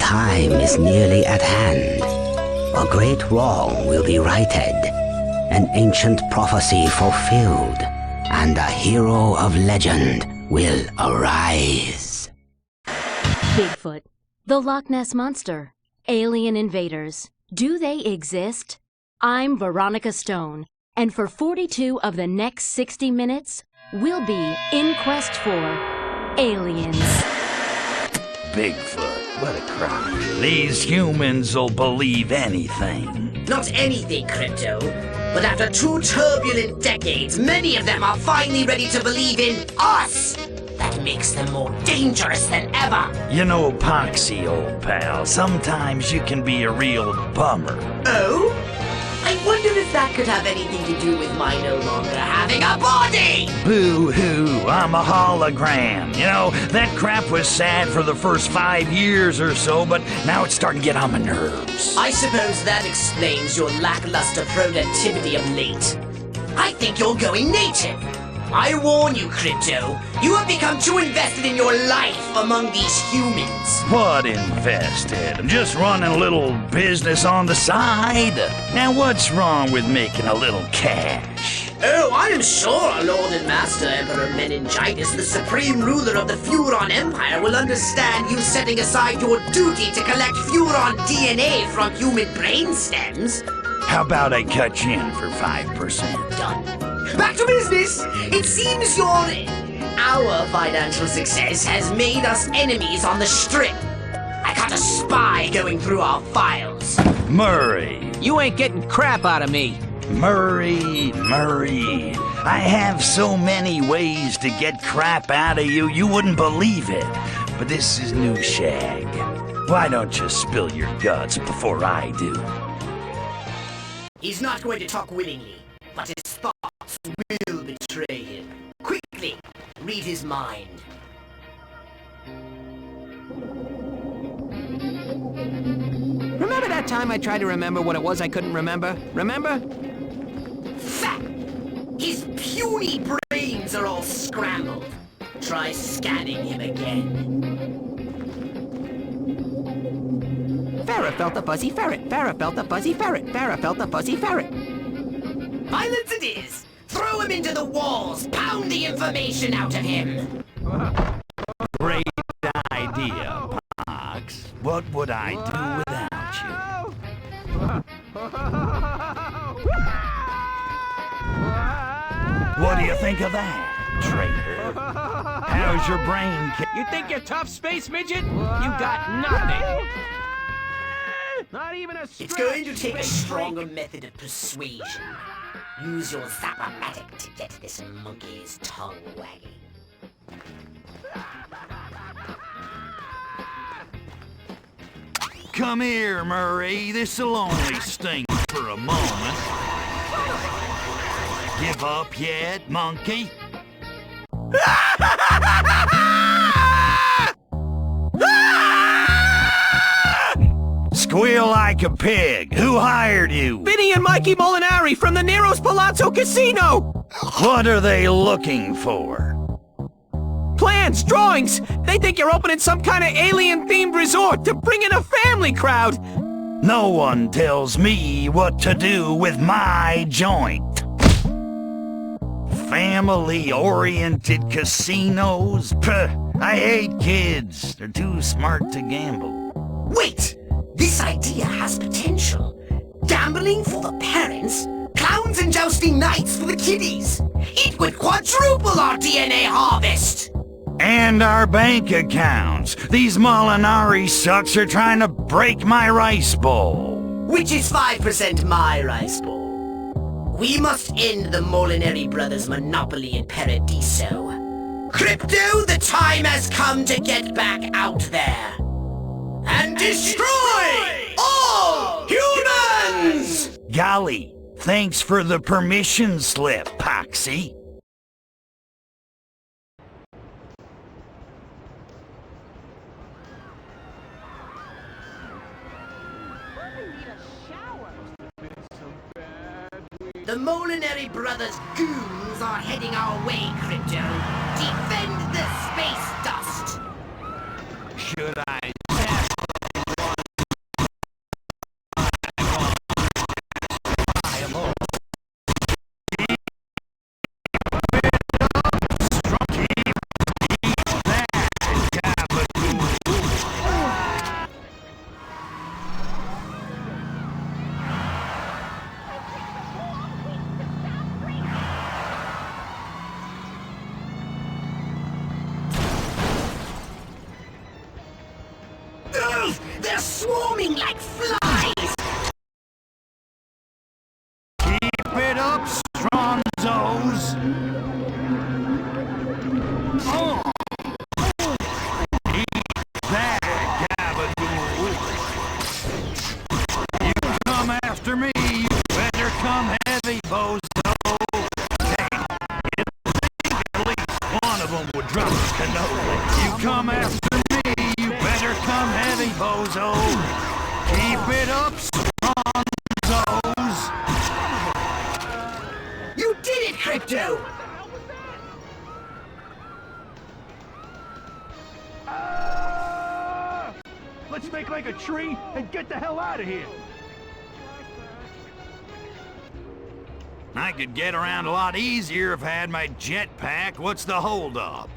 time is nearly at hand. A great wrong will be righted, an ancient prophecy fulfilled, and a hero of legend will arise. Bigfoot, the Loch Ness Monster, alien invaders. Do they exist? I'm Veronica Stone, and for 42 of the next 60 minutes, we'll be in quest for aliens. Bigfoot, what a crowd. These humans'll believe anything. Not anything, Crypto. But after 2 turbulent decades, many of them are finally ready to believe in us. That makes them more dangerous than ever. You know, Poxy, old pal, sometimes you can be a real bummer. Oh? I wonder if that could have anything to do with my no longer having a body! Boo-hoo, I'm a hologram. You know, that crap was sad for the first 5 years or so, but now it's starting to get on my nerves. I suppose that explains your lackluster productivity of late. I think you're going native. I warn you, Crypto. You have become too invested in your life among these humans. What invested? I'm just running a little business on the side. Now what's wrong with making a little cash? Oh, I am sure our Lord and Master Emperor Meningitis, the supreme ruler of the Furon Empire, will understand you setting aside your duty to collect Furon DNA from human brain stems. How about I cut you in for 5%? Done. Back to business! It seems our financial success has made us enemies on the Strip. I caught a spy going through our files. Murray. You ain't getting crap out of me. Murray. I have so many ways to get crap out of you, you wouldn't believe it. But this is new shag. Why don't you spill your guts before I do? He's not going to talk willingly, but his thoughts will betray him. Quickly, read his mind. Remember that time I tried to remember what it was I couldn't remember? Remember? Fat! His puny brains are all scrambled. Try scanning him again. Farrah felt a fuzzy ferret. Farrah felt a fuzzy ferret. Farrah felt a fuzzy ferret. Violence it is! Throw him into the walls! Pound the information out of him! Great idea, Pox. What would I do without you? What do you think of that, traitor? How's your brain? You think you're tough, space midget? You got nothing. Not even a It's going to take a stronger method of persuasion. Use your Zap-O-Matic to get this monkey's tongue wagging. Come here, Murray. This'll only sting for a moment. Give up yet, monkey? Squeal like a pig. Who hired you? Vinny and Mikey Molinari from the Nero's Palazzo Casino! What are they looking for? Plans, drawings! They think you're opening some kind of alien-themed resort to bring in a family crowd! No one tells me what to do with my joint. Family-oriented casinos? Puh, I hate kids. They're too smart to gamble. Wait! This idea has potential. Gambling for the parents, clowns and jousting knights for the kiddies. It would quadruple our DNA harvest! And our bank accounts. These Molinari sucks are trying to break my rice bowl. Which is 5% my rice bowl. We must end the Molinari brothers' monopoly in Paradiso. Crypto, the time has come to get back out there. And destroy all humans! Golly, thanks for the permission slip, Poxy. The Molinari brothers' goons are heading our way, Crypto. Defend the space dust! Should I They're swarming like flies! Keep it up, Stronzos! Oh! Eat that, Gabagool! You come after me, you better come heavy, bozo! At least one of them would drop a cannoli. You come after me, you better come heavy, bozo! Keep it up, Stronzos! You did it, Crypto! Let's make like a tree and get the hell out of here! I could get around a lot easier if I had my jetpack. What's the holdup?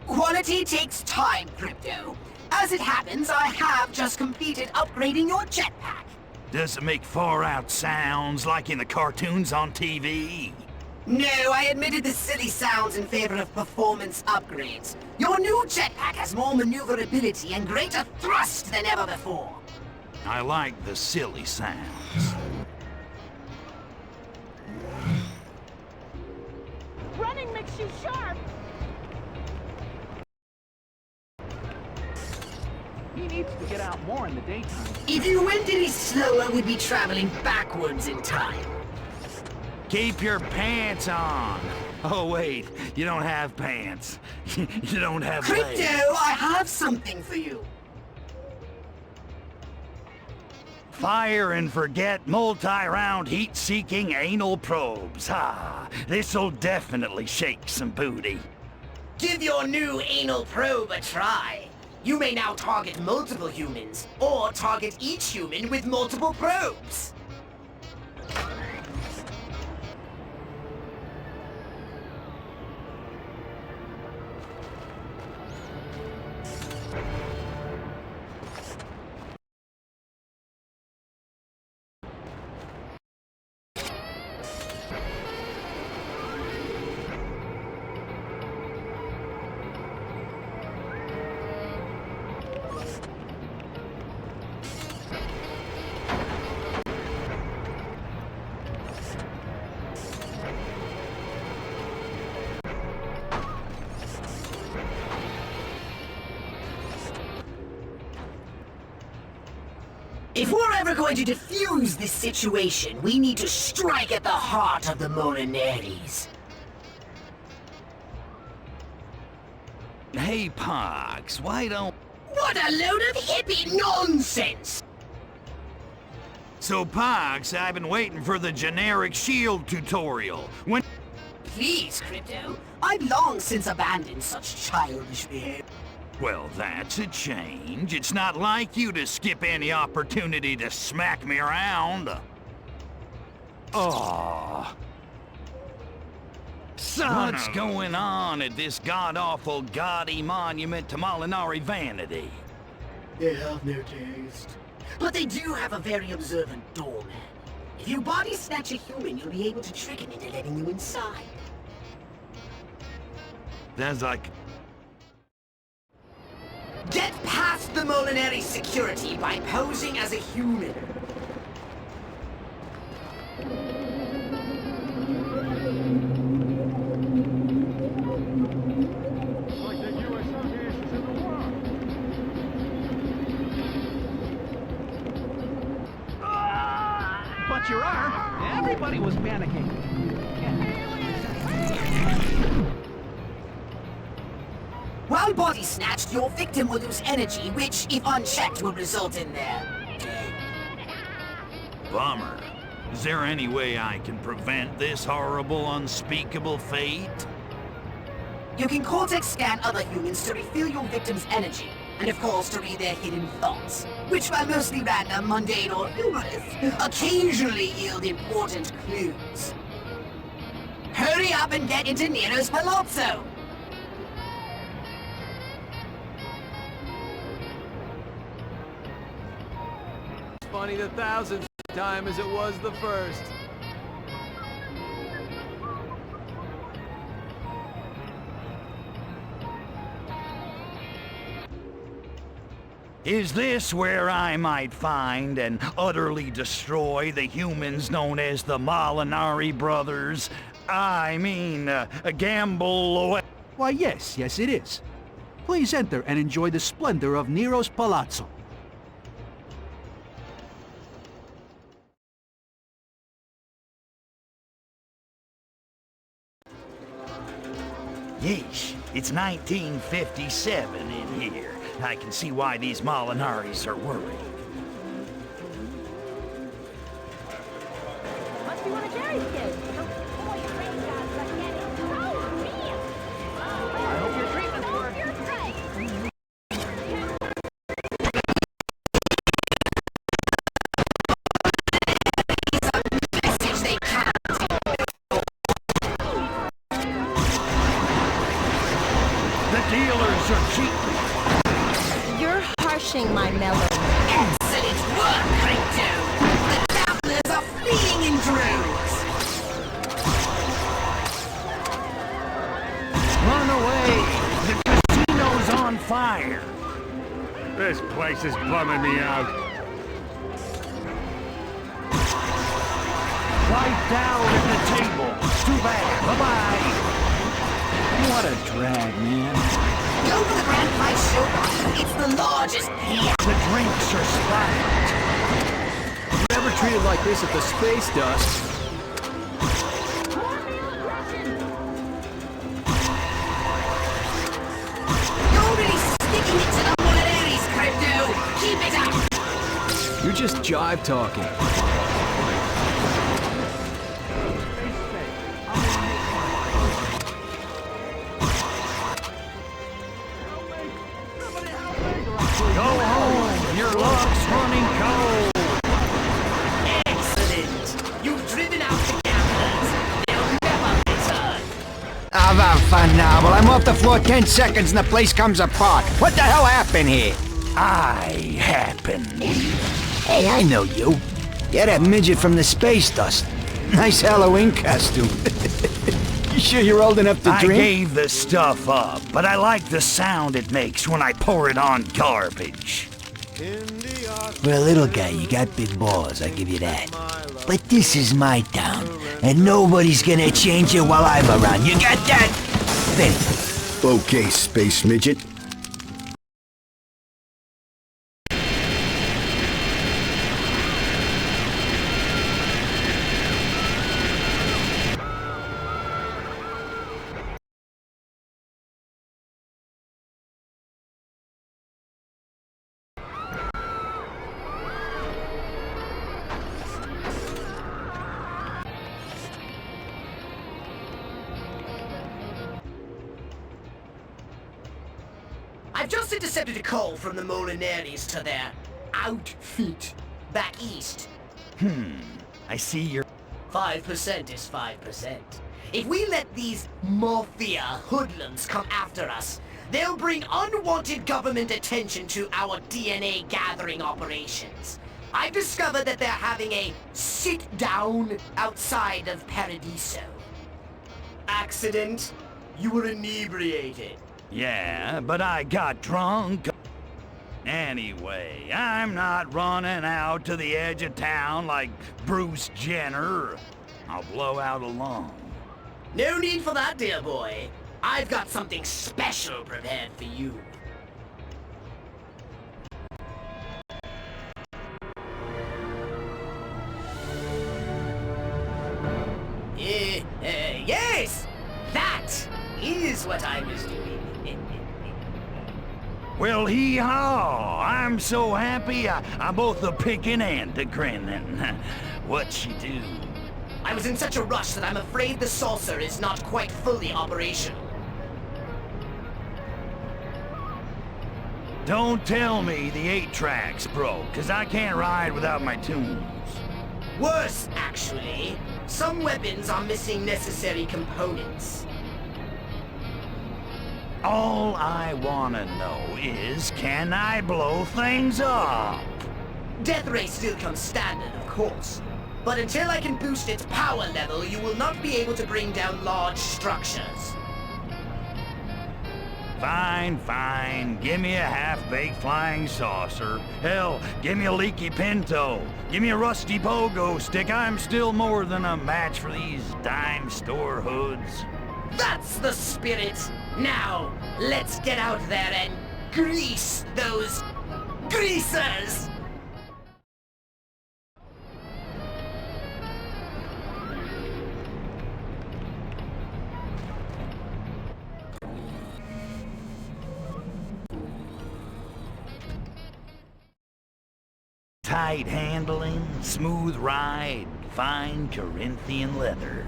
Quality takes time, Crypto. As it happens, I have just completed upgrading your jetpack. Does it make far-out sounds like in the cartoons on TV? No, I admitted the silly sounds in favor of performance upgrades. Your new jetpack has more maneuverability and greater thrust than ever before. I like the silly sounds. Running makes you sharp. He needs to get out more in the daytime. If you went any slower, we'd be traveling backwards in time. Keep your pants on. Oh, wait, you don't have pants. You don't have Crypto, legs. I have something for you. Fire and forget multi-round heat-seeking anal probes. Ha! This'll definitely shake some booty. Give your new anal probe a try. You may now target multiple humans, or target each human with multiple probes. If we're ever going to defuse this situation, we need to strike at the heart of the Molinares. Hey, Pox, why don't... What a load of hippie nonsense! So, Pox, I've been waiting for the generic shield tutorial. When... Please, Crypto. I've long since abandoned such childish behavior. Well, that's a change. It's not like you to skip any opportunity to smack me around. Oh. What's going on at this god-awful, gaudy monument to Molinari vanity? They have no taste. But they do have a very observant doorman. If you body snatch a human, you'll be able to trick him into letting you inside. That's like... Get past the Molinari security by posing as a human. But your arm, everybody was panicking. While body snatched, your victim will lose energy, which, if unchecked, will result in their death. Bummer. Is there any way I can prevent this horrible, unspeakable fate? You can cortex scan other humans to refill your victim's energy, and of course to read their hidden thoughts, which, while mostly random, mundane, or humorous, occasionally yield important clues. Hurry up and get into Nero's Palazzo! Funny the thousandth time as it was the first. Is this where I might find and utterly destroy the humans known as the Molinari brothers? I mean, gamble. Why, yes, it is. Please enter and enjoy the splendor of Nero's Palazzo. Yeesh, it's 1957 in here. I can see why these Molinaris are worried. Must be one of Jerry's kids. Boy, your brain jobs like that. It's so real. I hope your treatment's working. You're right. Message they can't. The dealers are cheap. You're harshing my melody. Excellent work, Crypto! The gamblers are fleeing in droves! Run away! The casino's on fire! This place is bumming me out. Wiped out at the table. Too bad. Bye-bye. What a drag, man. Go to the Grand Prize Showbox. It's the largest here. The drinks are spiked. You ever treated like this at the Space Dust? You're really sticking it to the Molinaris, Crypto. Keep it up. You're just jive talking. Go home. Your luck's running cold. Excellent. You've driven out the gamblers. They'll never return. I've had fun now, but I'm off the floor 10 seconds and the place comes apart. What the hell happened here? I happen. Hey, I know you. You're that midget from the Space Dust. Nice Halloween costume. You sure you're old enough to I drink? gave the stuff up, but I like the sound it makes when I pour it on garbage. For a little guy, you got big balls, I give you that. But this is my town, and nobody's gonna change it while I'm around. You got that? Then. Okay, space midget. I've just intercepted a call from the Molinaris to their outfit back east. I see you're... 5% is 5%. If we let these mafia hoodlums come after us, they'll bring unwanted government attention to our DNA gathering operations. I've discovered that they're having a sit-down outside of Paradiso. Accident? You were inebriated. Yeah, but I got drunk. Anyway, I'm not running out to the edge of town like Bruce Jenner. I'll blow out alone. No need for that, dear boy. I've got something special prepared for you. Yes! That is what I was doing. Well, hee-haw! I'm so happy I'm both a picking and a grinning. What'd she do? I was in such a rush that I'm afraid the saucer is not quite fully operational. Don't tell me the 8-track's broke, 'cause I can't ride without my tunes. Worse, actually. Some weapons are missing necessary components. All I wanna know is, can I blow things up? Death Ray still comes standard, of course. But until I can boost its power level, you will not be able to bring down large structures. Fine, fine. Give me a half-baked flying saucer. Hell, give me a leaky pinto. Give me a rusty pogo stick. I'm still more than a match for these dime store hoods. That's the spirit! Now, let's get out there and grease those greasers! Tight handling, smooth ride, fine Corinthian leather.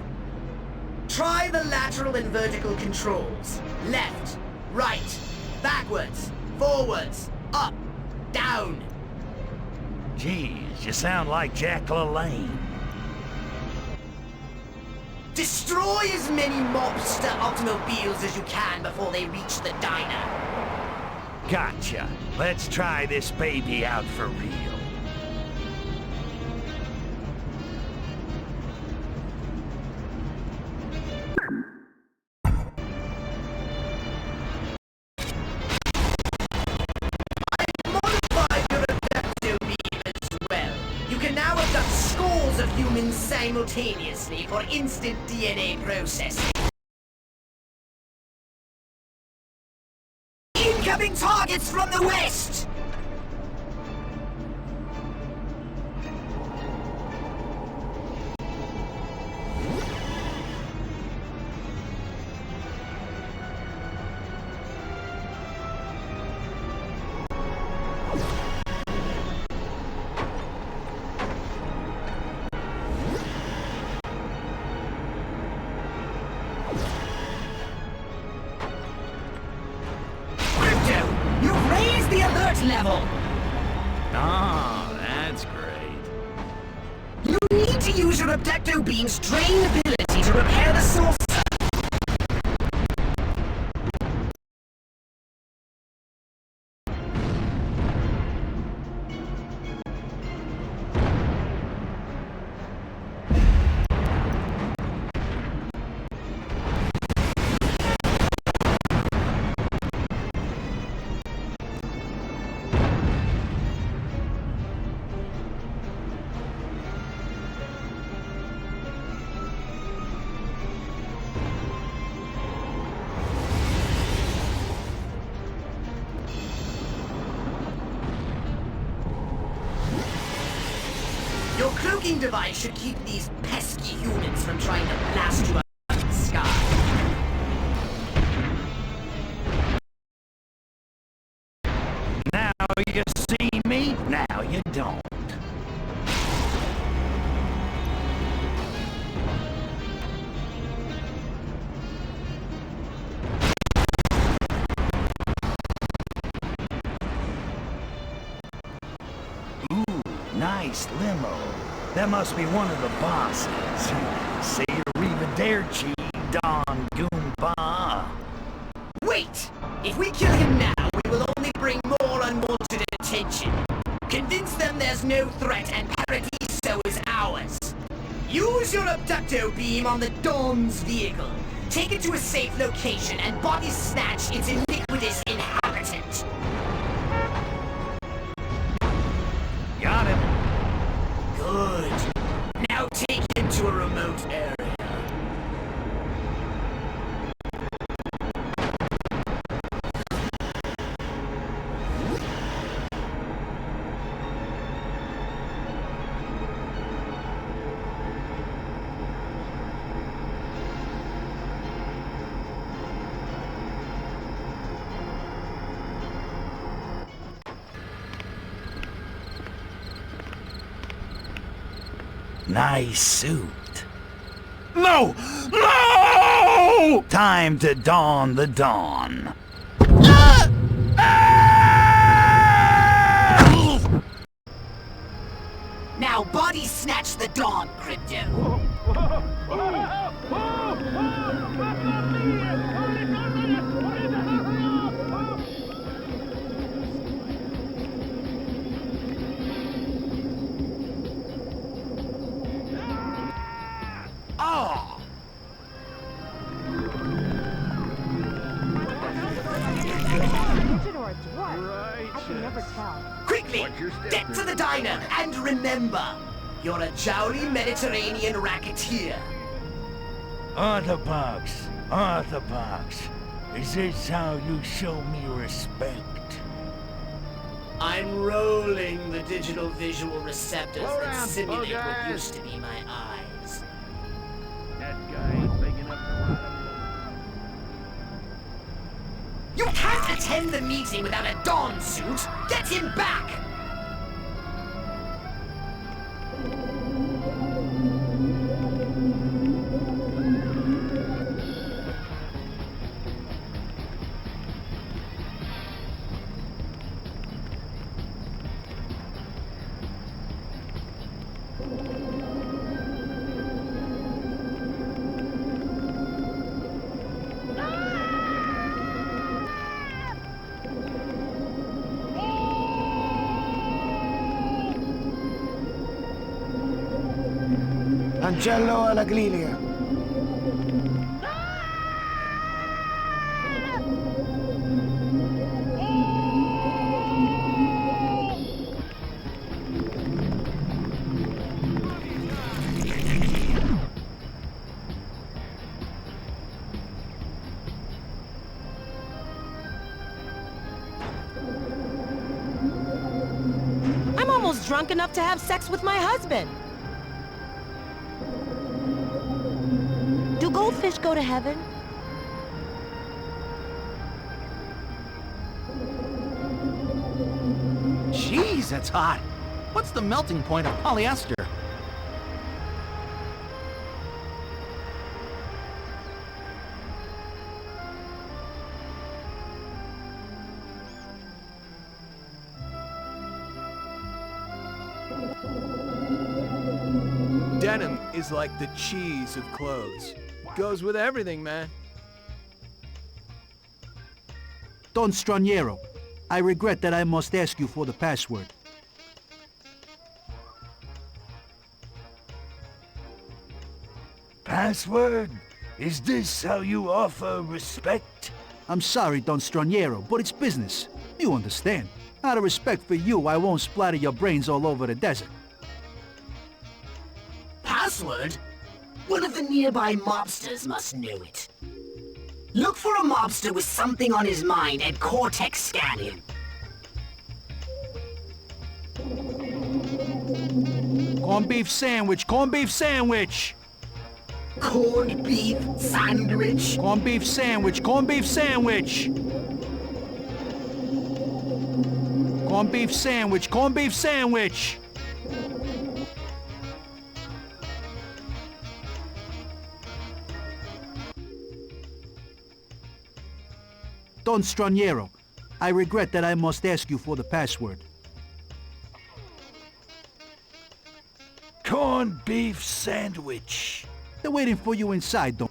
Try the lateral and vertical controls. Left, right, backwards, forwards, up, down. Geez, you sound like Jack LaLanne. Destroy as many mobster automobiles as you can before they reach the diner. Gotcha. Let's try this baby out for real. Simultaneously for instant DNA processing. Incoming targets from the west! Level. Ah, that's great. You need to use your abducto beam's drain ability to repair the saucer. Your cloaking device should keep these pesky humans from trying to blast you out of the sky. Now you see me, now you don't. Nice limo. That must be one of the bosses. Say arrivederci, Don Goomba. Wait! If we kill him now, we will only bring more unwanted attention. Convince them there's no threat and Paradiso is ours. Use your abducto beam on the Dawn's vehicle. Take it to a safe location and body snatch its iniquitous inhabitant. Got him. Good. Now take him to a remote area. Nice suit. No! No! Time to dawn the dawn. Now body snatch the Dawn, Crypto. Oh! quickly! Get to the diner, and remember, you're a jolly Mediterranean racketeer. Orthopox. Is this how you show me respect? I'm rolling the digital visual receptors that simulate what used to be my eyes. That guy ain't big enough to ride a... You can't attend the meeting without a Dawn suit! Get him back! Angelo alla griglia. I'm almost drunk enough to have sex with my husband. Do goldfish go to heaven? Jeez, that's hot. What's the melting point of polyester? Denim is like the cheese of clothes. Goes with everything, man. Don Straniero, I regret that I must ask you for the password. Password? Is this how you offer respect? I'm sorry, Don Straniero, but it's business. You understand. Out of respect for you, I won't splatter your brains all over the desert. Password? One of the nearby mobsters must know it. Look for a mobster with something on his mind and Cortex scan him. Corned beef sandwich, corned beef sandwich! Corned beef sandwich? Corned beef sandwich, corned beef sandwich! Corned beef sandwich, corned beef sandwich! Don Straniero, I regret that I must ask you for the password. Corned beef sandwich. They're waiting for you inside, Don.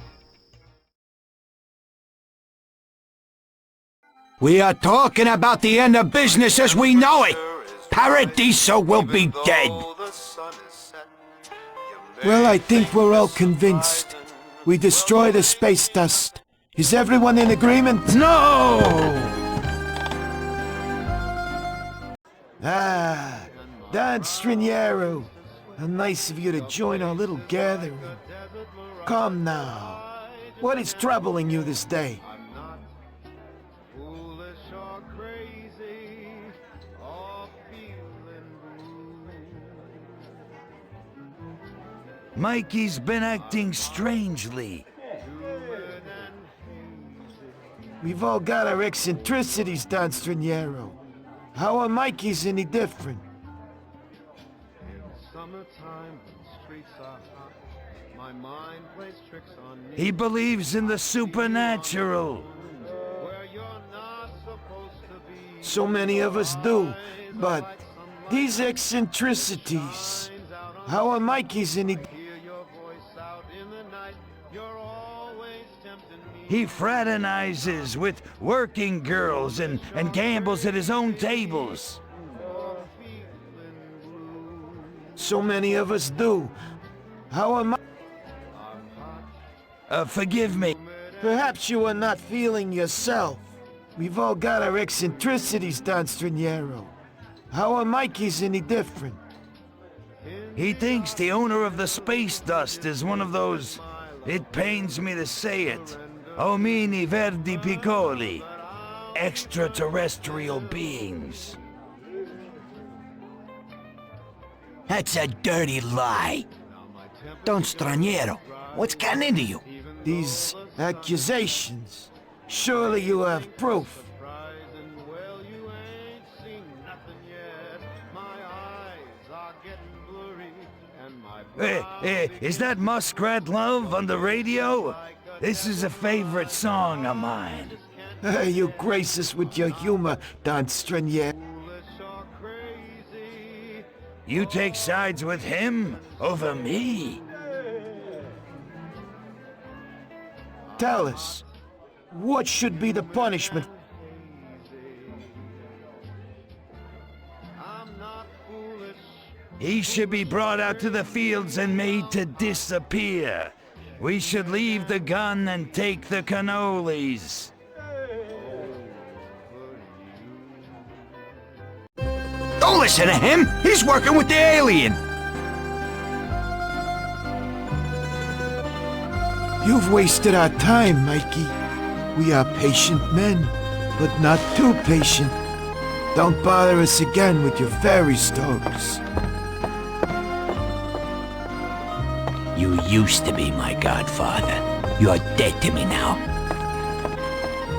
We are talking about the end of business as we know it. Paradiso will be dead. Well, I think we're all convinced. We destroy the space dust. Is everyone in agreement? No! Ah, Don Straniero. How nice of you to join our little gathering. Come now. What is troubling you this day? Mikey's been acting strangely. We've all got our eccentricities, Don Straniero. How are Mikey's any different? He believes in the supernatural. So many of us do, but these eccentricities, how are Mikey's any... He fraternizes with working girls and gambles at his own tables. So many of us do. How am I... Forgive me. Perhaps you are not feeling yourself. We've all got our eccentricities, Don Straniero. How are Mikey's any different? He thinks the owner of the space dust is one of those, it pains me to say it, omini verdi piccoli, extraterrestrial beings. That's a dirty lie. Don Straniero, what's gotten into you? These accusations. Surely you have proof. Is that Muskrat Love on the radio? This is a favorite song of mine. You grace us with your humor, Don Stranier. You take sides with him over me? Tell us, what should be the punishment? He should be brought out to the fields and made to disappear. We should leave the gun and take the cannolis. Don't listen to him! He's working with the alien! You've wasted our time, Mikey. We are patient men, but not too patient. Don't bother us again with your fairy stories. You used to be my godfather. You're dead to me now.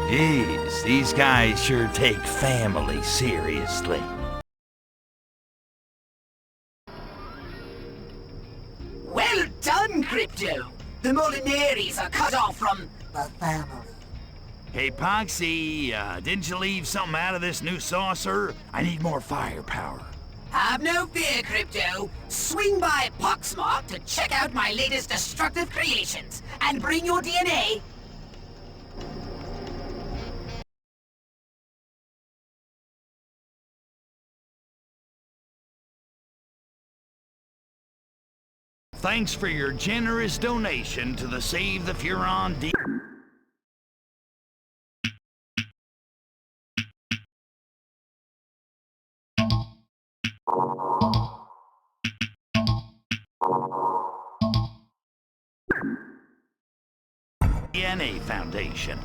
Jeez, these guys sure take family seriously. Well done, Crypto! The Molinaries are cut off from the family. Hey, Poxy, didn't you leave something out of this new saucer? I need more firepower. Have no fear, Crypto. Swing by Poxmark to check out my latest destructive creations, and bring your DNA. Thanks for your generous donation to the Save the Furon D. DNA Foundation.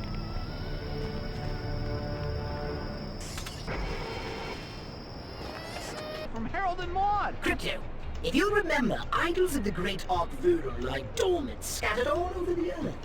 From Harold and Maude! Crypto, if you remember, idols of the great art Furon lie dormant, scattered all over the earth.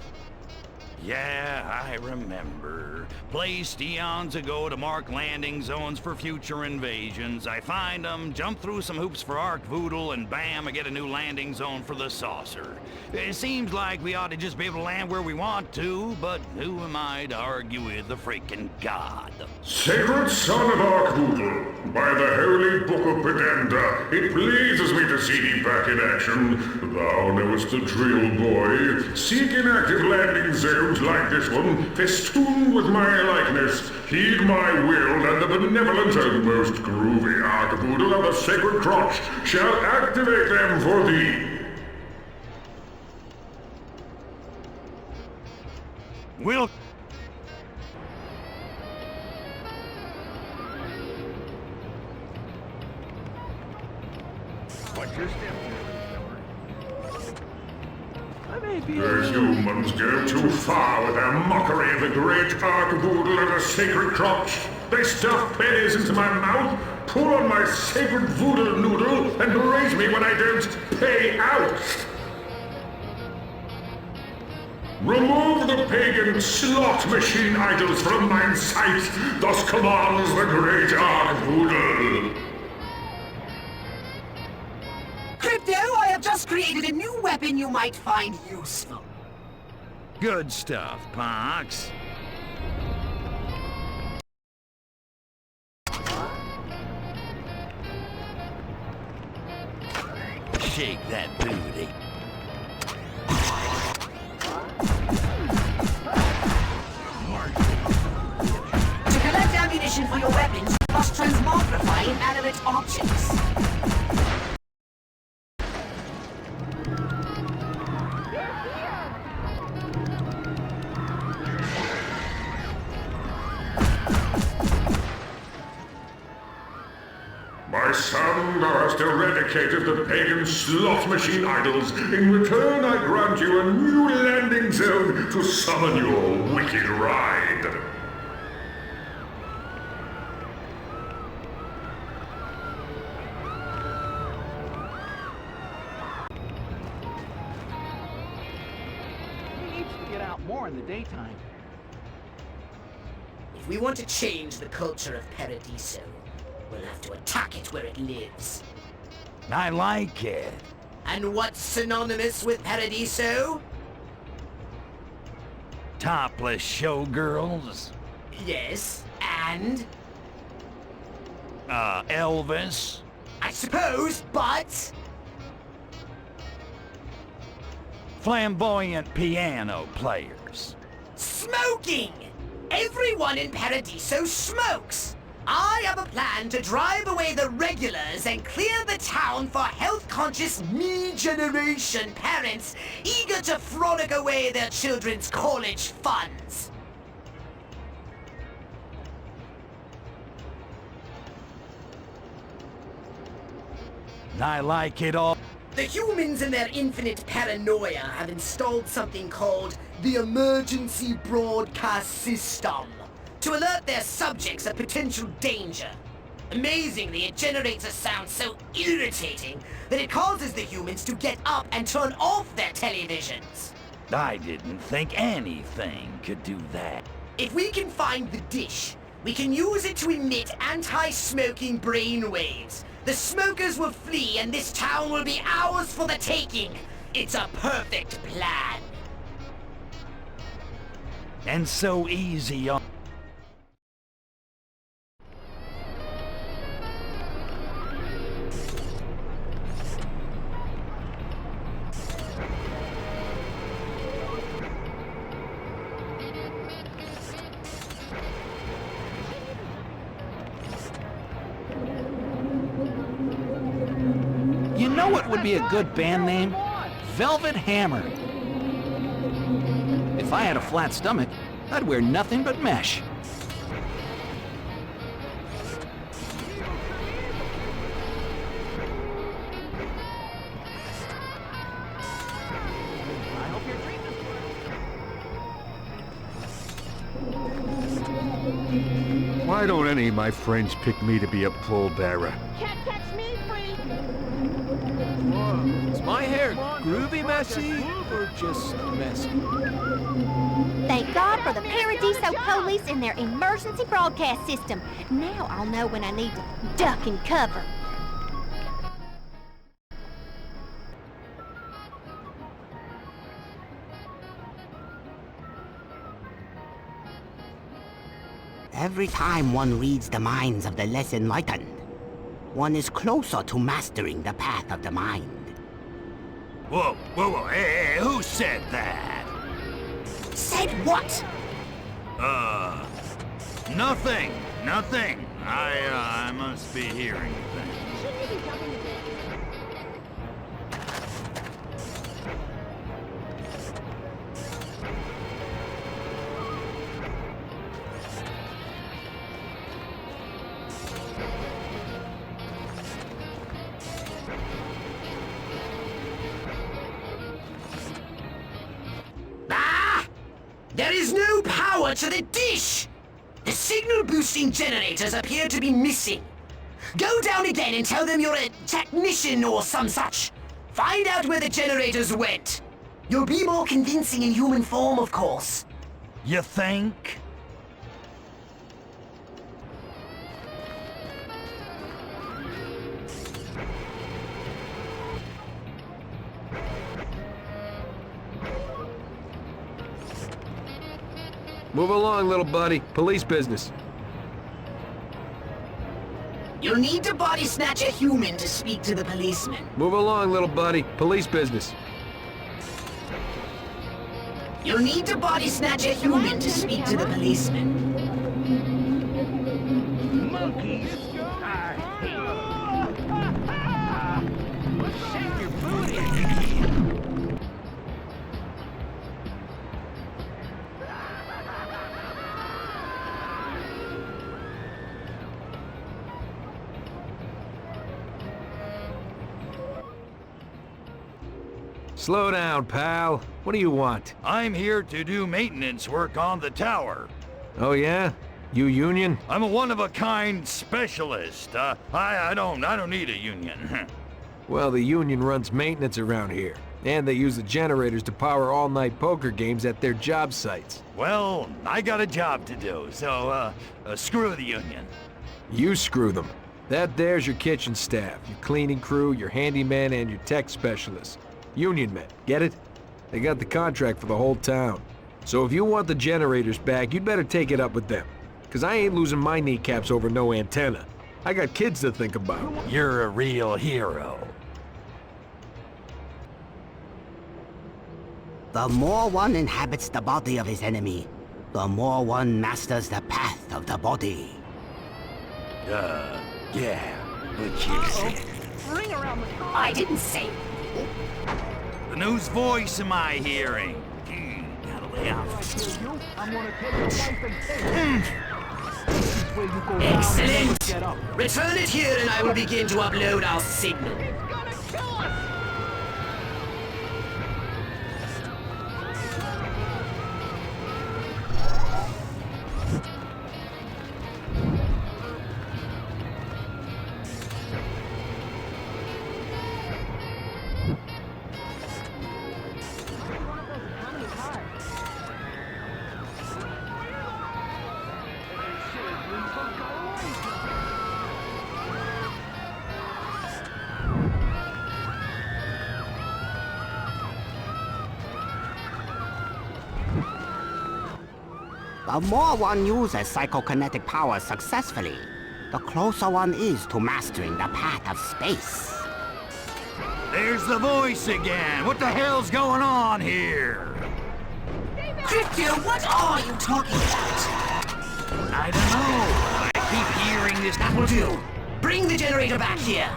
Yeah, I remember. Placed eons ago to mark landing zones for future invasions. I find them, jump through some hoops for Arc Voodoo, and bam, I get a new landing zone for the saucer. It seems like we ought to just be able to land where we want to, but who am I to argue with the freaking god? Sacred son of Arc Voodoo, by the holy book of Pedenda, it pleases me to see thee back in action. Thou knowest the drill, boy. Seek inactive landing zones like this one, festooned with my likeness. Heed my will, and the benevolent and most groovy Arc Voodoo of the Sacred Crotch shall activate them for thee. Will... What's your step? The humans go too far with their mockery of the great Arc Voodoo and the Sacred Crotch. They stuff pennies into my mouth, pull on my sacred voodoo noodle, and berate me when I don't pay out. Remove the pagan slot machine idols from mine sight, thus commands the great Arc Voodoo. Crypto, I have just created a new weapon you might find useful. Good stuff, Pox. Shake that booty. To collect ammunition for your weapons, you must transmogrify inanimate objects. action, thou hast eradicated the pagan slot machine idols. In return, I grant you a new landing zone to summon your wicked ride. He needs to get out more in the daytime. If we want to change the culture of Paradiso, we'll have to attack it where it lives. I like it. And what's synonymous with Paradiso? Topless showgirls. Yes, and? Elvis. I suppose, but... Flamboyant piano players. Smoking! Everyone in Paradiso smokes! I have a plan to drive away the regulars and clear the town for health-conscious me-generation parents eager to frolic away their children's college funds. I like it all. The humans in their infinite paranoia have installed something called the Emergency Broadcast System to alert their subjects of potential danger. Amazingly, it generates a sound so irritating that it causes the humans to get up and turn off their televisions. I didn't think anything could do that. If we can find the dish, we can use it to emit anti-smoking brainwaves. The smokers will flee and this town will be ours for the taking. It's a perfect plan. And so easy on... You know what would be a good band name? Velvet Hammer. If I had a flat stomach, I'd wear nothing but mesh. I hope your treatment's Why don't any of my friends pick me to be a pallbearer? Can't catch me, freak! Is my hair groovy messy or just messy? Thank God for the Paradiso police and their emergency broadcast system. Now I'll know when I need to duck and cover. Every time one reads the minds of the less enlightened, one is closer to mastering the path of the mind. Whoa, whoa, whoa, hey, who said that? Said what? Nothing. I must be hearing things. Shouldn't you be jumping the bed? There is no power to the dish! The signal-boosting generators appear to be missing. Go down again and tell them you're a technician or some such. Find out where the generators went. You'll be more convincing in human form, of course. You think? Move along, little buddy. Police business. You'll need to body snatch a human to speak to the policeman. Move along, little buddy. Police business. You'll need to body snatch a human to speak to the policeman. Monkeys! I hate Shake your booty! Slow down, pal. What do you want? I'm here to do maintenance work on the tower. Oh, yeah? You union? I'm a one-of-a-kind specialist. I don't need a union. Well, the union runs maintenance around here. And they use the generators to power all-night poker games at their job sites. Well, I got a job to do, so, screw the union. You screw them. That there's your kitchen staff, your cleaning crew, your handyman, and your tech specialists. Union men, get it? They got the contract for the whole town. So if you want the generators back, you'd better take it up with them. 'Cause I ain't losing my kneecaps over no antenna. I got kids to think about. You're a real hero. The more one inhabits the body of his enemy, the more one masters the path of the body. Yeah, what you said. Ring around the car. I didn't say. Then whose voice am I hearing? Gotta lay off. I'm gonna take your wife and take it. This is where you go down and Excellent! get up. Return it here and I will begin to upload our signal. It's gonna kill us. The more one uses psychokinetic powers successfully, the closer one is to mastering the path of space. There's the voice again. What the hell's going on here? Crypto, what are you talking about? I don't know. I keep hearing this. That will do. Bring the generator back here.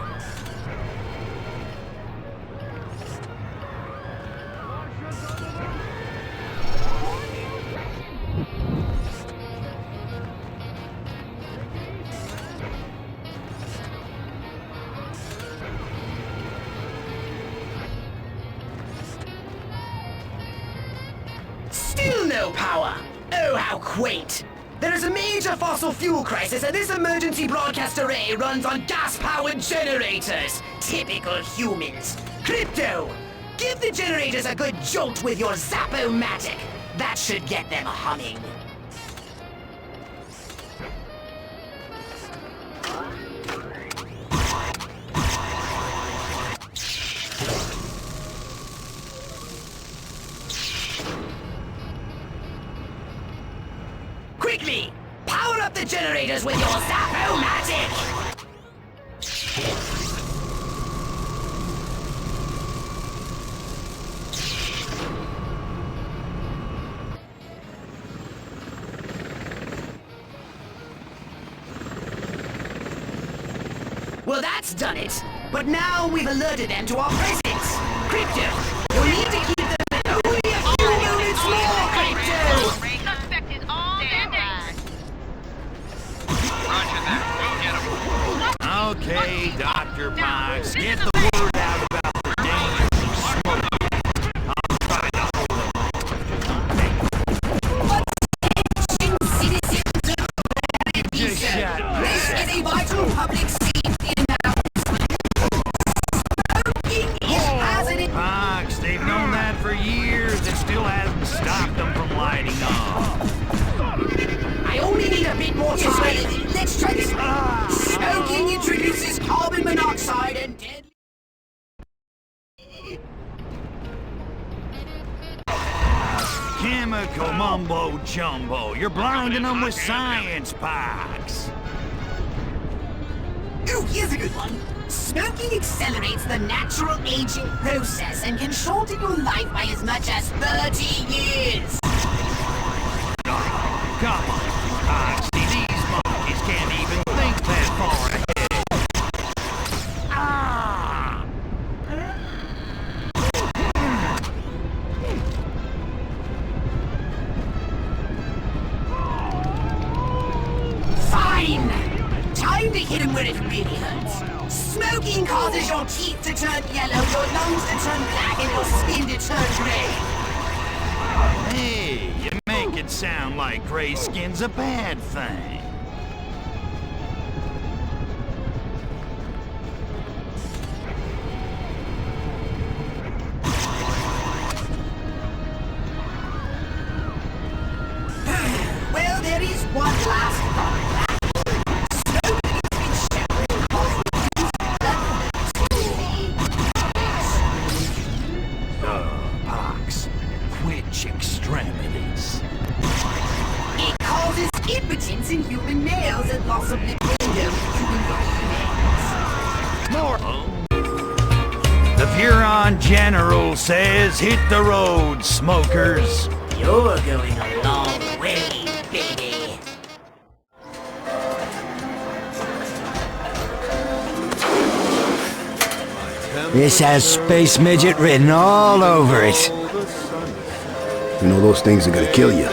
Still no power! Oh, how quaint! There is a major fossil fuel crisis, and this emergency broadcast array runs on gas-powered generators. Typical humans. Crypto! Give the generators a good jolt with your Zap-O-Matic. That should get them humming. Quickly! Power up the generators with your Zap-O-Matic! Well, that's done it. But now we've alerted them to our presence. Crypto, you'll need to keep them for only a few moments more, Crypto! Suspect is all dead. Okay, Dr. Potts, get the word out about the dangers of smoking. I'll try to hold them off. Citizens of Just shut up. This is a vital public safety announcement. Smoking is hazardous. Potts, they've known that for years. It still hasn't stopped them from lighting up. I only need a bit more time. Let's try this. Smoking introduces carbon monoxide and deadly... Chemical mumbo jumbo. You're blinding them with science, Potts. Ooh, here's a good one. Smoking accelerates the natural aging process and can shorten your life by as much as 30 years. Come on, Potts. See, these monkeys can't even think that far ahead. Ah! Fine! Time to hit him where it really hurts. Smoking causes your teeth to turn yellow, your lungs to turn black, and your skin to turn gray. Hey, you make it sound like gray skin's a bad thing. Well, there is one last drawback. Pox. Which extremities? It causes impotence in human males and loss of libido in human females. More. The Furon General says hit the road, smokers. You're going a long way, baby. This has Space Midget written all over it. You know those things are gonna kill you.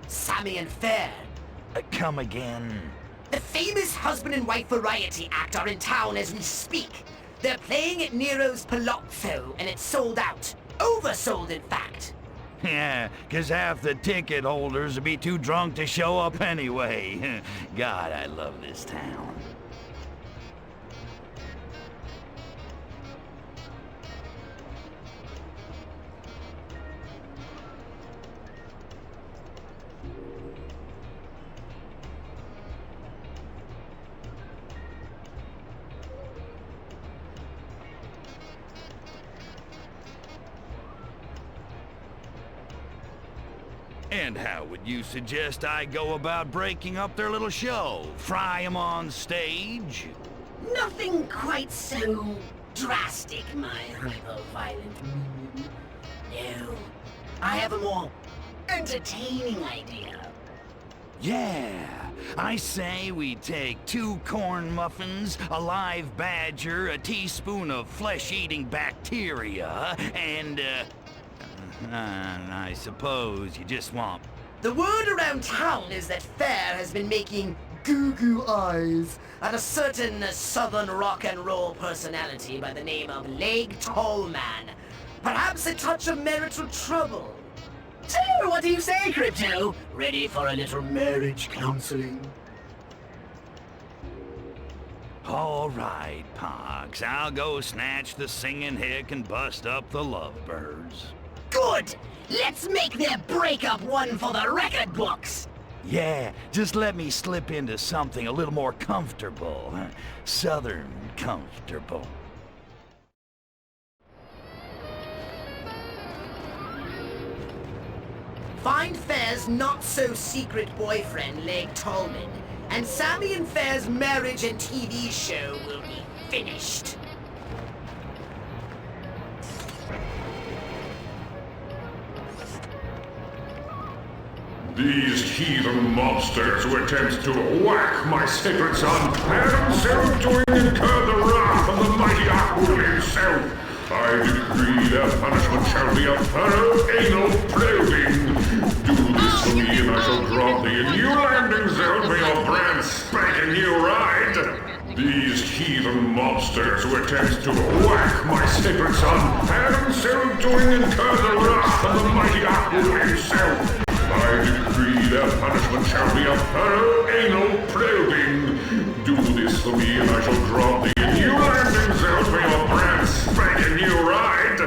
Sammy and Fair. Come again. The famous husband and wife variety act are in town as we speak. They're playing at Nero's Palazzo, and it's sold out. Oversold, in fact. Yeah, 'cause half the ticket holders would be too drunk to show up anyway. God, I love this town. And how would you suggest I go about breaking up their little show? Fry 'em on stage? Nothing quite so drastic, my hyper-violent minion. No, I have a more entertaining idea. Yeah, I say we take 2 corn muffins, a live badger, a teaspoon of flesh-eating bacteria, and, I suppose you just want... The word around town is that Fair has been making goo-goo eyes at a certain southern rock and roll personality by the name of Leg Tallman. Perhaps a touch of marital trouble. So, what do you say, Crypto? Ready for a little marriage counseling? All right, Pox, I'll go snatch the singing hick and bust up the lovebirds. Good! Let's make their breakup one for the record books! Yeah, just let me slip into something a little more comfortable. Southern comfortable. Find Fair's not-so-secret boyfriend, Leg Tallman, and Sammy and Fair's marriage and TV show will be finished. These heathen mobsters who attempt to whack my sacred son and so doing incur the wrath of the mighty Aquil himself. I decree their punishment shall be a thorough anal probing. Do this for me and I shall grant thee a new landing zone for your brand spanking new ride. These heathen mobsters who attempt to whack my sacred son and so doing incur the wrath of the mighty Aquil himself. I decree their punishment shall be a thorough anal probing. Do this for me and I shall grant thee a new landing zone for your brand spanking new ride.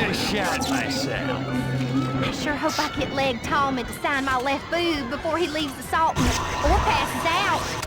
just shot myself. I sure hope I get Leg Tommy to sign my left boob before he leaves the salt or passes out.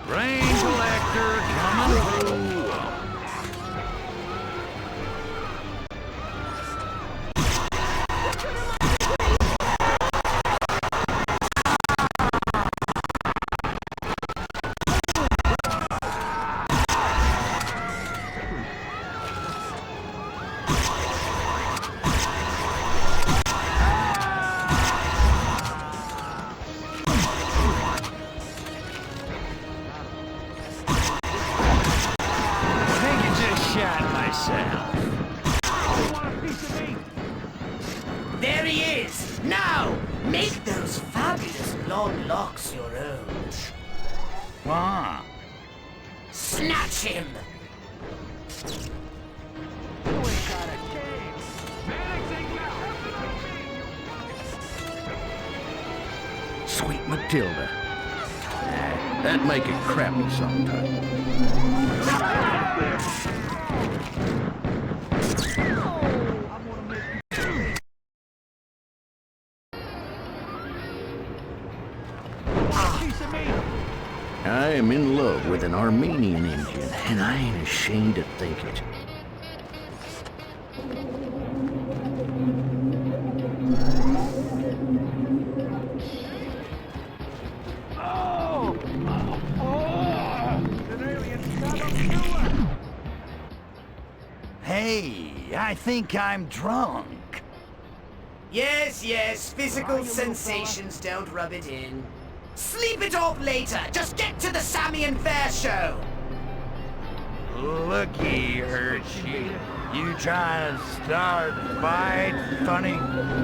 Rain collector coming through. There he is! Now, make those fabulous blonde locks your own. Ah. Snatch him! Sweet Matilda. That'd make it crappy sometimes. I am in love with an Armenian engine, and I ain't ashamed to think it. Hey, I think I'm drunk. Yes, yes, physical sensations don't rub it in. Sleep it off later! Just get to the Sammy and Fair show! Looky, Hershey. You trying to start a fight, funny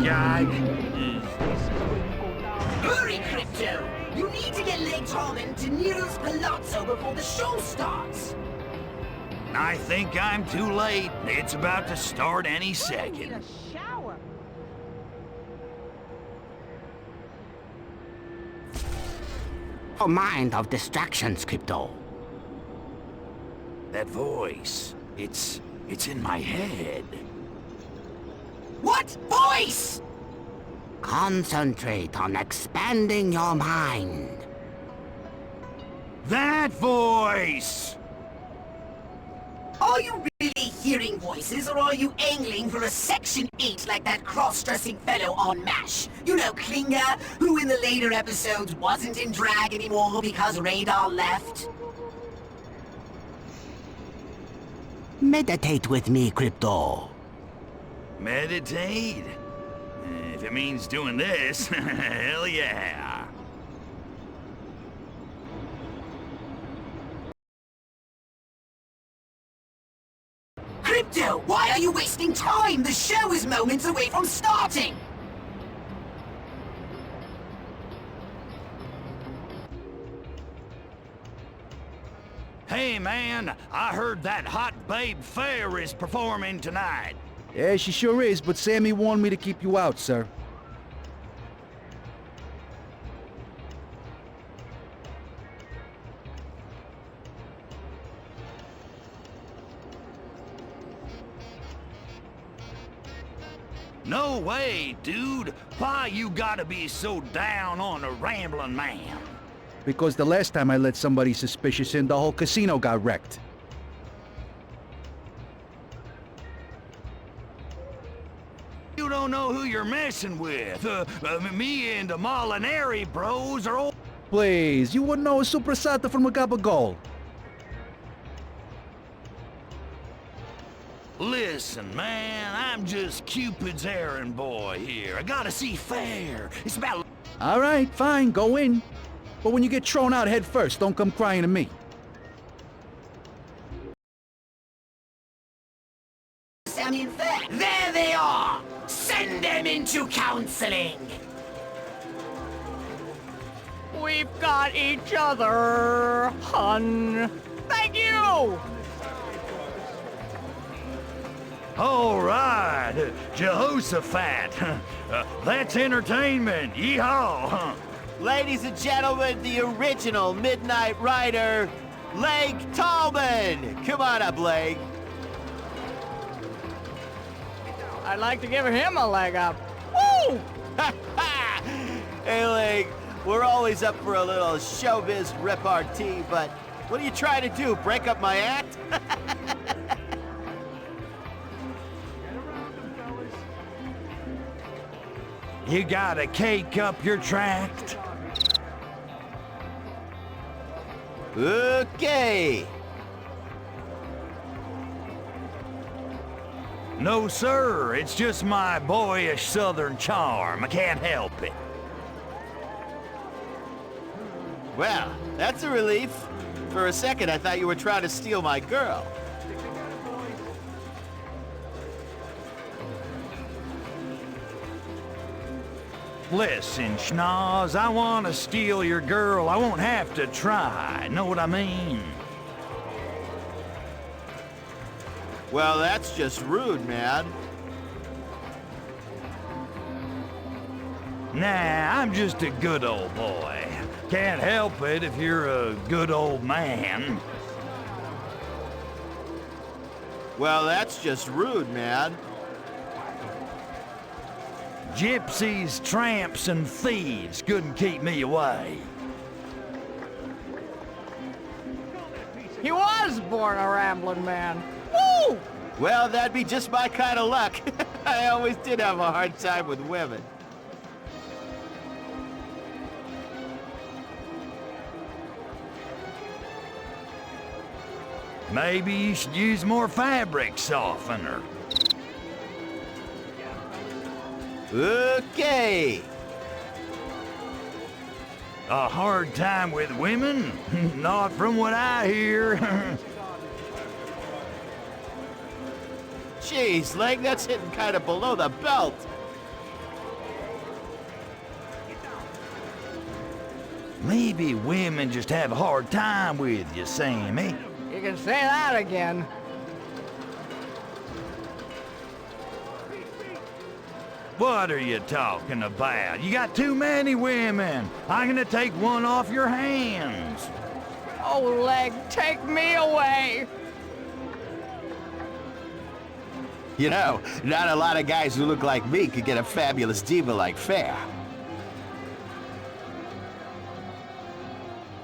guy? Hurry, Crypto! You need to get Leg Torment to Nero's Palazzo before the show starts! I think I'm too late. It's about to start any second. Oh, mind of distractions, Crypto. That voice, it's in my head. What voice? Concentrate on expanding your mind. That voice! Are you really hearing voices, or are you angling for a Section 8 like that cross-dressing fellow on MASH? You know, Klinger, who in the later episodes wasn't in drag anymore because Radar left? Meditate with me, Crypto. Meditate? If it means doing this, hell yeah. Crypto, why are you wasting time? The show is moments away from starting! Hey man, I heard that hot babe Fair is performing tonight. Yeah, she sure is, but Sammy warned me to keep you out, sir. No way, dude. Why you gotta be so down on a rambling man? Because the last time I let somebody suspicious in, the whole casino got wrecked. You don't know who you're messing with. Me and the Molinari bros are all... Please, you wouldn't know a Suprasata from Magabagol. Listen, man, I'm just Cupid's errand boy here. I gotta see Fair. It's about... All right, fine, go in. But when you get thrown out head first, don't come crying to me. wrestling. We've got each other, hun. Thank you! All right, Jehoshaphat. That's entertainment. Yeehaw. Ladies and gentlemen, the original Midnight Rider, Leg Tallman. Come on up, Leg. I'd like to give him a leg up. Woo! Hey, Leg, we're always up for a little showbiz repartee, but what are you trying to do, break up my act? You gotta cake up your tract. Okay. No, sir. It's just my boyish southern charm. I can't help it. Well, that's a relief. For a second, I thought you were trying to steal my girl. Listen, Schnoz, I want to steal your girl. I won't have to try. Know what I mean? Well, that's just rude, man. Nah, I'm just a good old boy. Can't help it if you're a good old man. Well, that's just rude, man. Gypsies, tramps, and thieves couldn't keep me away. He was born a rambling man. Woo! Well, that'd be just my kind of luck. I always did have a hard time with women. Maybe you should use more fabric softener. Okay. A hard time with women? Not from what I hear. Jeez, Leg, that's hitting kind of below the belt. Maybe women just have a hard time with you, Sammy. You can say that again. What are you talking about? You got too many women. I'm gonna take one off your hands. Oh, Leg, take me away. You know, not a lot of guys who look like me could get a fabulous diva like Fair.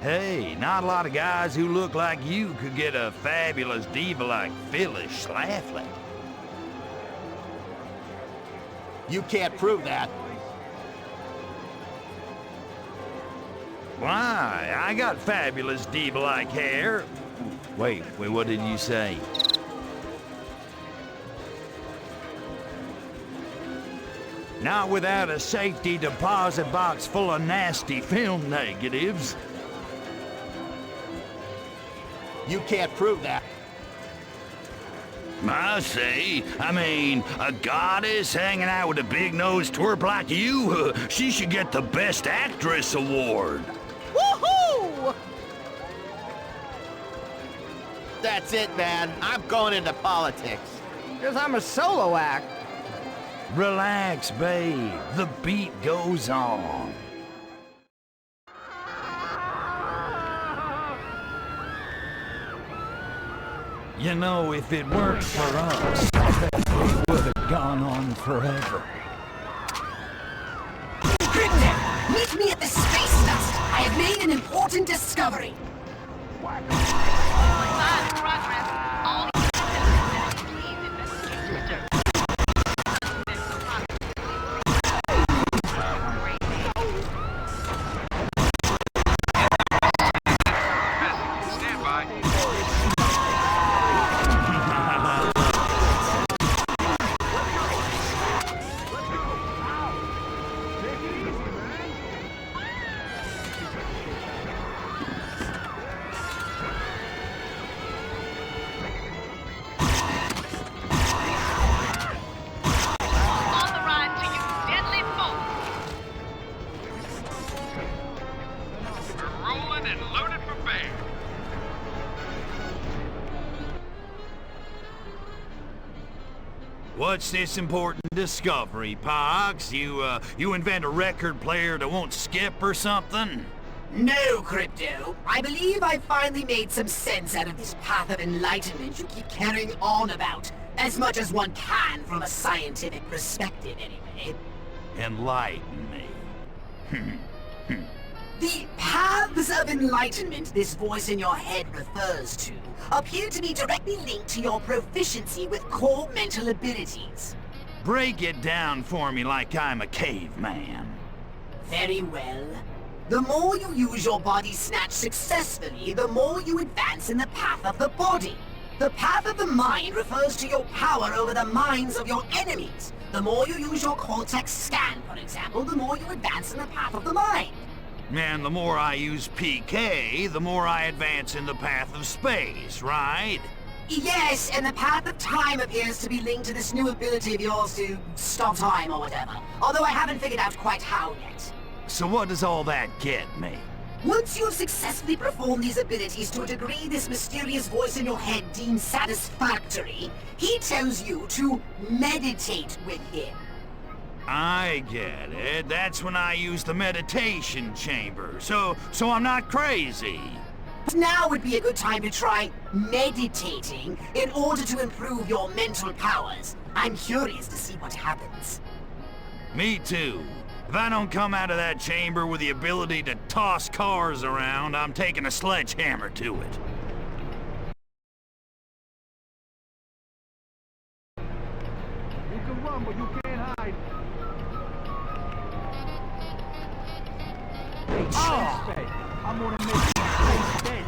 Hey, not a lot of guys who look like you could get a fabulous diva like Phyllis Schlafly. You can't prove that. Why? I got fabulous diva-like hair. Wait, what did you say? Not without a safety deposit box full of nasty film negatives. You can't prove that. I say, a goddess hanging out with a big-nosed twerp like you, she should get the Best Actress award. Woohoo! That's it, man. I'm going into politics. Because I'm a solo act. Relax, babe. The beat goes on. You know, if it weren't for us, it would have gone on forever. Crypto, meet me at the space dust. I have made an important discovery. What's this important discovery, Pox? You invent a record player that won't skip or something? No, Crypto. I believe I've finally made some sense out of this path of enlightenment you keep carrying on about. As much as one can from a scientific perspective, anyway. Enlighten me. The paths of enlightenment this voice in your head refers to appear to be directly linked to your proficiency with core mental abilities. Break it down for me like I'm a caveman. Very well. The more you use your body snatch successfully, the more you advance in the path of the body. The path of the mind refers to your power over the minds of your enemies. The more you use your cortex scan, for example, the more you advance in the path of the mind. And the more I use PK, the more I advance in the path of space, right? Yes, and the path of time appears to be linked to this new ability of yours to stop time or whatever. Although I haven't figured out quite how yet. So what does all that get me? Once you have successfully performed these abilities to a degree this mysterious voice in your head deems satisfactory, he tells you to meditate with him. I get it. That's when I use the meditation chamber. So I'm not crazy. Now would be a good time to try meditating in order to improve your mental powers. I'm curious to see what happens. Me too. If I don't come out of that chamber with the ability to toss cars around, I'm taking a sledgehammer to it. You can run, but you can't hide. Hey, suspect, I'm gonna make you face dead.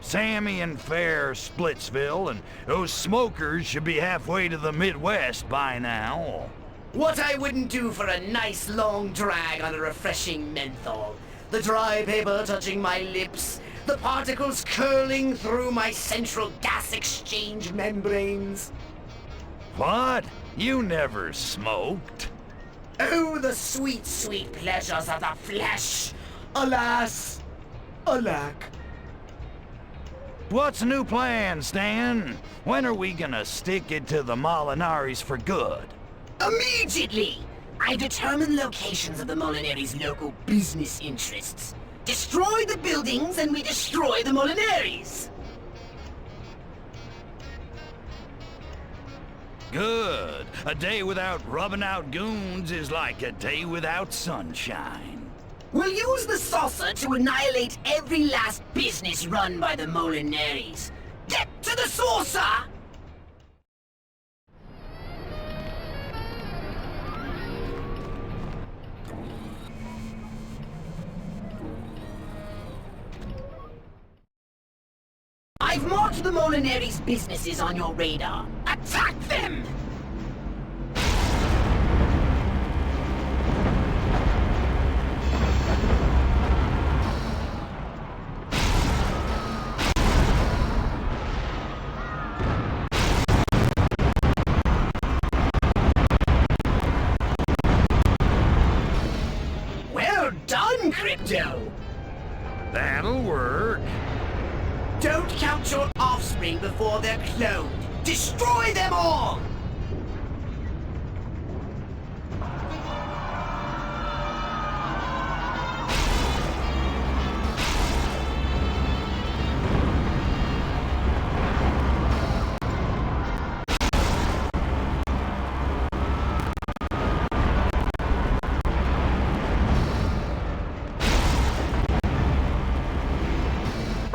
Sammy and Fair Splitsville, and those smokers should be halfway to the Midwest by now. What I wouldn't do for a nice long drag on a refreshing menthol. The dry paper touching my lips, the particles curling through my central gas exchange membranes. What? You never smoked? Oh, the sweet, sweet pleasures of the flesh! Alas! Alack! What's the new plan, Stan? When are we gonna stick it to the Molinaris for good? Immediately! I determine locations of the Molinaris' local business interests. Destroy the buildings and we destroy the Molinaris! Good. A day without rubbing out goons is like a day without sunshine. We'll use the saucer to annihilate every last business run by the Molinaris. Get to the saucer! I've marked the Molinaris' businesses on your radar. Attack them! Well done, Crypto! That'll work. Don't count your offspring before they're cloned. Destroy them all!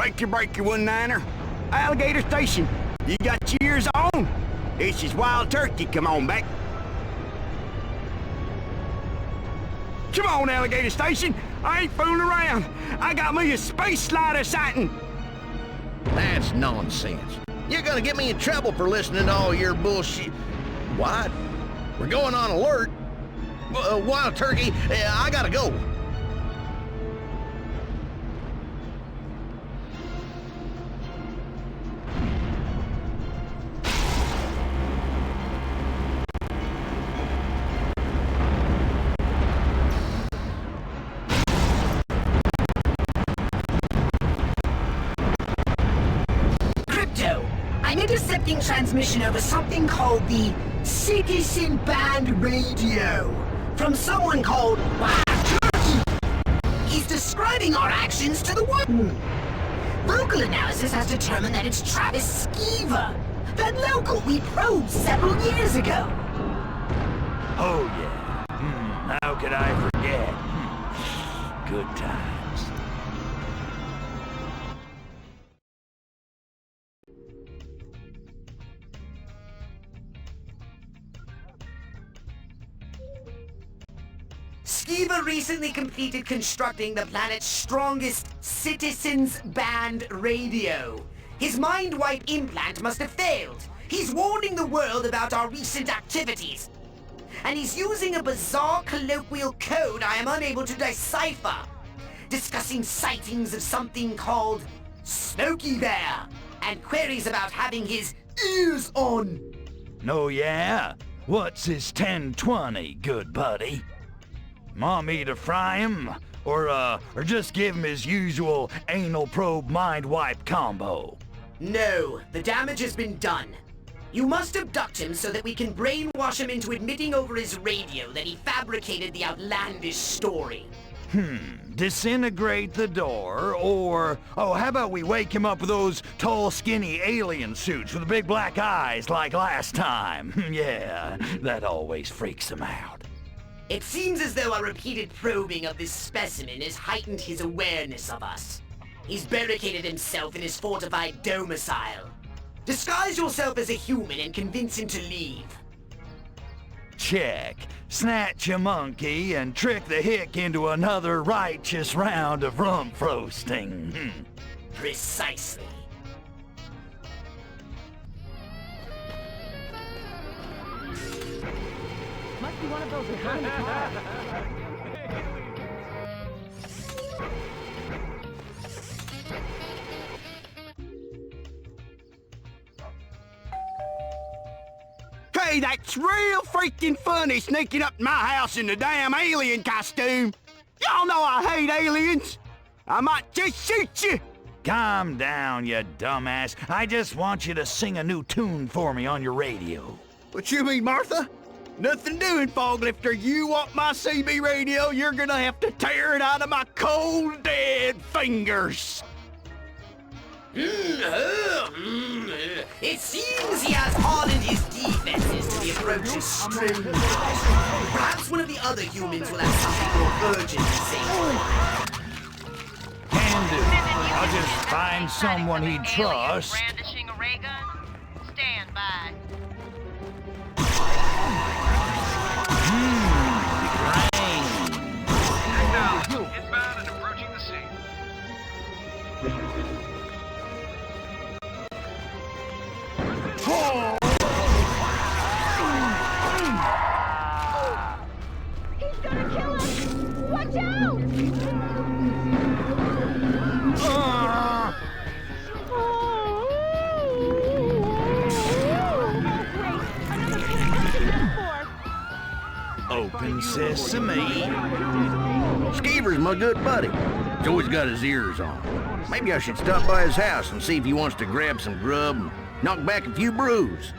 Break your one-niner. Alligator Station. You got yours on? This is Wild Turkey. Come on back. Come on, Alligator Station. I ain't fooling around. I got me a space slider sighting. That's nonsense. You're gonna get me in trouble for listening to all your bullshit. What? We're going on alert. Wild Turkey, I gotta go. I'm intercepting transmission over something called the Citizen Band Radio from someone called Wild Turkey. He's describing our actions to the world. Vocal analysis has determined that it's Travis Skeever, that local we probed several years ago. Oh, yeah. How could I forget? Good times. Skeever recently completed constructing the planet's strongest Citizens Band radio. His mind-wipe implant must have failed. He's warning the world about our recent activities. And he's using a bizarre colloquial code I am unable to decipher, discussing sightings of something called Smokey Bear, and queries about having his ears on. Oh, yeah? What's his 1020, good buddy? Want me to fry him? Or just give him his usual anal probe mind wipe combo? No, the damage has been done. You must abduct him so that we can brainwash him into admitting over his radio that he fabricated the outlandish story. Disintegrate the door, or... Oh, how about we wake him up with those tall, skinny alien suits with the big black eyes like last time? Yeah, that always freaks him out. It seems as though our repeated probing of this specimen has heightened his awareness of us. He's barricaded himself in his fortified domicile. Disguise yourself as a human and convince him to leave. Check. Snatch a monkey and trick the hick into another righteous round of rump roasting. Precisely. Must be one of those behind the car. Hey, that's real freaking funny sneaking up to my house in the damn alien costume. Y'all know I hate aliens. I might just shoot you. Calm down, you dumbass. I just want you to sing a new tune for me on your radio. What you mean, Martha? Nothing doing, Foglifter. You want my CB radio, you're gonna have to tear it out of my cold, dead fingers. It seems he has hardened his defenses to the approach of strangers. Perhaps one of the other humans will have something more urgent to say. Can do. I'll just find someone he'd trust. Brandishing a ray gun? Stand by. Inbound and approaching the scene. He's gonna kill us! Watch out! Open sesame. Skeever's my good buddy. He's always got his ears on. Maybe I should stop by his house and see if he wants to grab some grub and knock back a few brews.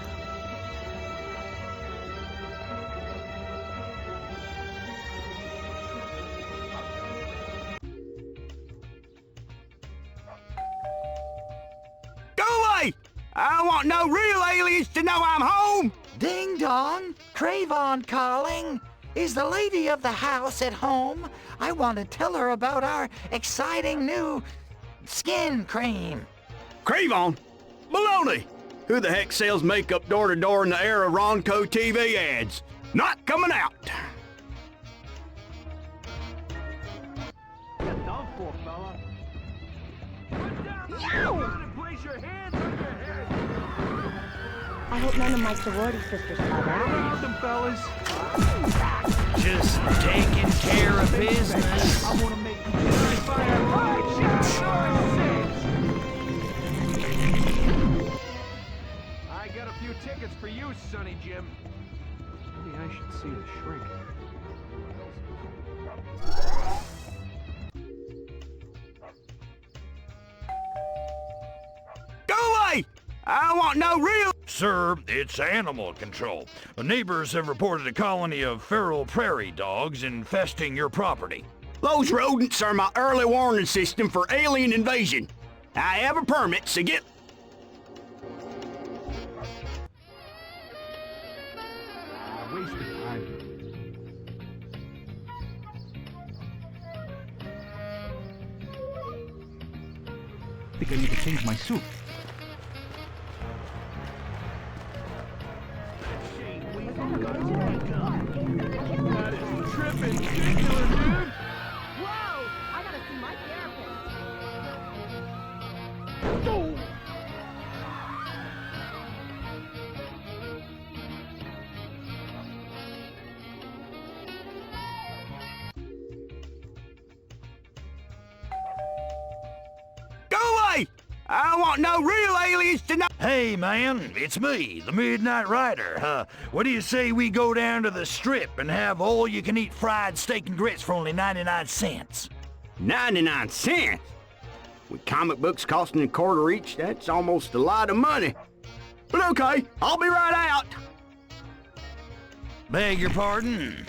Go away! I don't want no real aliens to know I'm home! Ding dong! Cravon calling! Is the lady of the house at home? I want to tell her about our exciting new skin cream. Crave-on? Baloney! Who the heck sells makeup door to door in the era of Ronco TV ads? Not coming out. I hope none of my sorority sisters saw that. Them fellas. Just taking care of business. I want to make you fire right I got a few tickets for you, Sonny Jim. Maybe I should see the shrink. Go away! I want no real... Sir, it's animal control. The neighbors have reported a colony of feral prairie dogs infesting your property. Those rodents are my early warning system for alien invasion. I have a permit, so get... Wasted time. I think I need to change my suit. Tripping, ridiculous, dude! Whoa! I gotta see my therapist. Go away! I don't want no real aliens to know. Hey, man, it's me, the Midnight Rider. What do you say we go down to the Strip and have all-you-can-eat fried steak and grits for only 99 cents? 99 cents? With comic books costing $0.25 each, that's almost a lot of money. But okay, I'll be right out. Beg your pardon?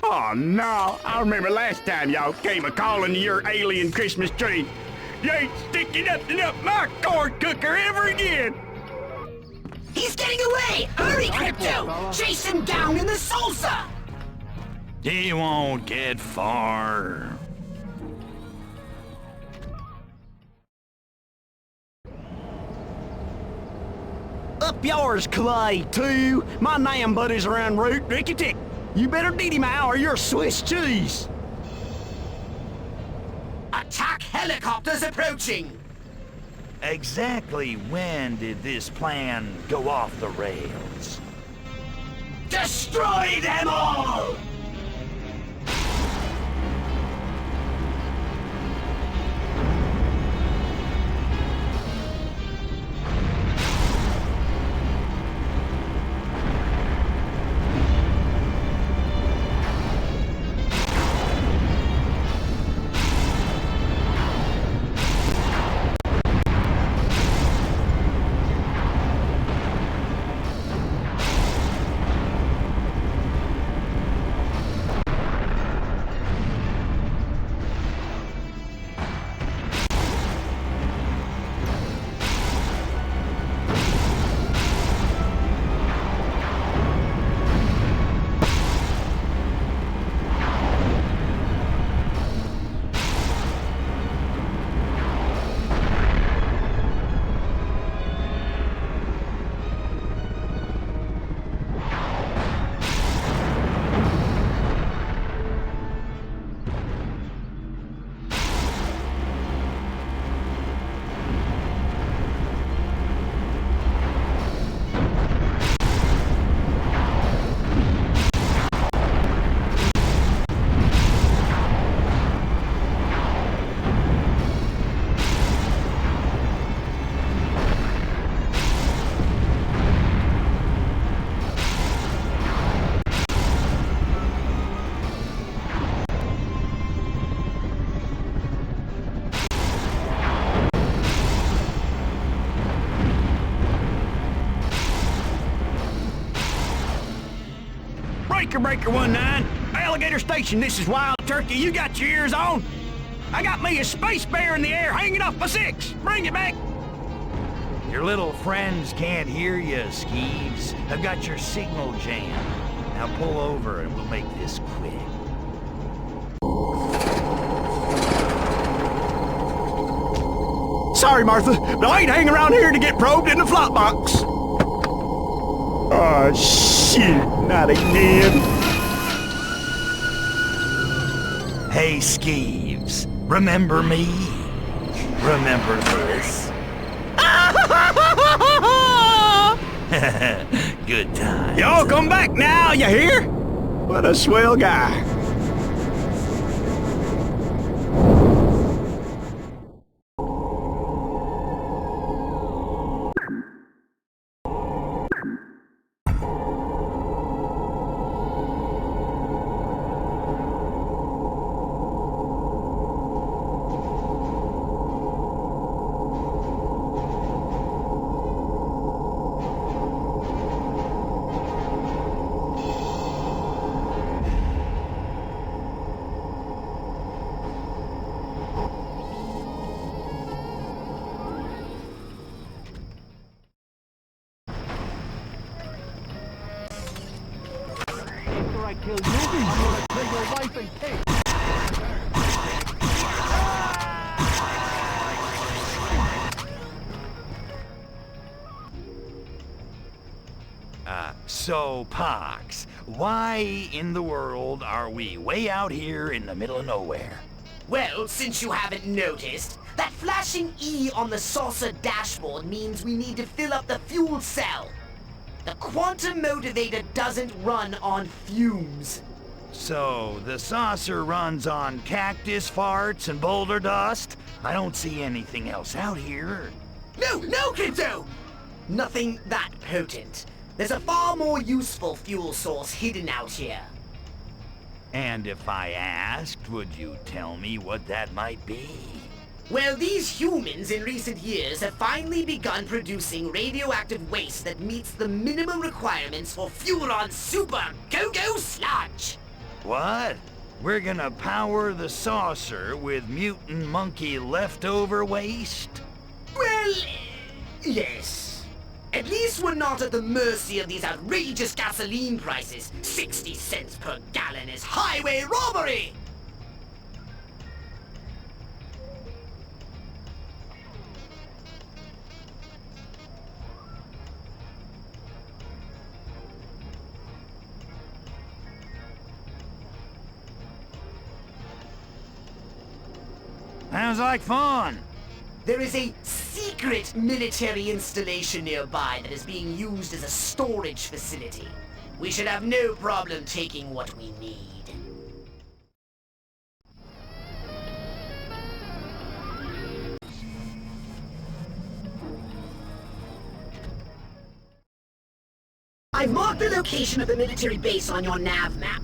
Oh, no. I remember last time y'all came a-calling to your alien Christmas tree. You ain't sticking nothing up my corn cooker ever again. He's getting away! Hurry, Crypto! Chase him down in the salsa! He won't get far. Up yours, Clay, too. My damn buddies are en route. Ricky-tick. You better deed him out or you're Swiss cheese. Attack helicopters approaching! Exactly when did this plan go off the rails? Destroy them all! Breaker 19, Alligator Station, this is Wild Turkey. You got your ears on? I got me a space bear in the air hanging off my 6. Bring it back. Your little friends can't hear you, Skeeves. I've got your signal jammed. Now pull over and we'll make this quick. Sorry, Martha, but I ain't hanging around here to get probed in the flop box. Oh, shit, not again. Hey, Skeeves, remember me? Remember this? Good time. Y'all come back now, you hear? What a swell guy. Kill you, I'm gonna kill your wife and kid. So, Pox, why in the world are we way out here in the middle of nowhere? Well, since you haven't noticed, that flashing E on the saucer dashboard means we need to fill up the fuel cell. The quantum motivator doesn't run on fumes. So, the saucer runs on cactus farts and boulder dust? I don't see anything else out here. No, Crypto! Nothing that potent. There's a far more useful fuel source hidden out here. And if I asked, would you tell me what that might be? Well, these humans in recent years have finally begun producing radioactive waste that meets the minimum requirements for Furon's super go-go sludge. What? We're gonna power the saucer with mutant monkey leftover waste? Well, yes. At least we're not at the mercy of these outrageous gasoline prices. 60 cents per gallon is highway robbery! Sounds like fun. There is a secret military installation nearby that is being used as a storage facility. We should have no problem taking what we need. I've marked the location of the military base on your nav map.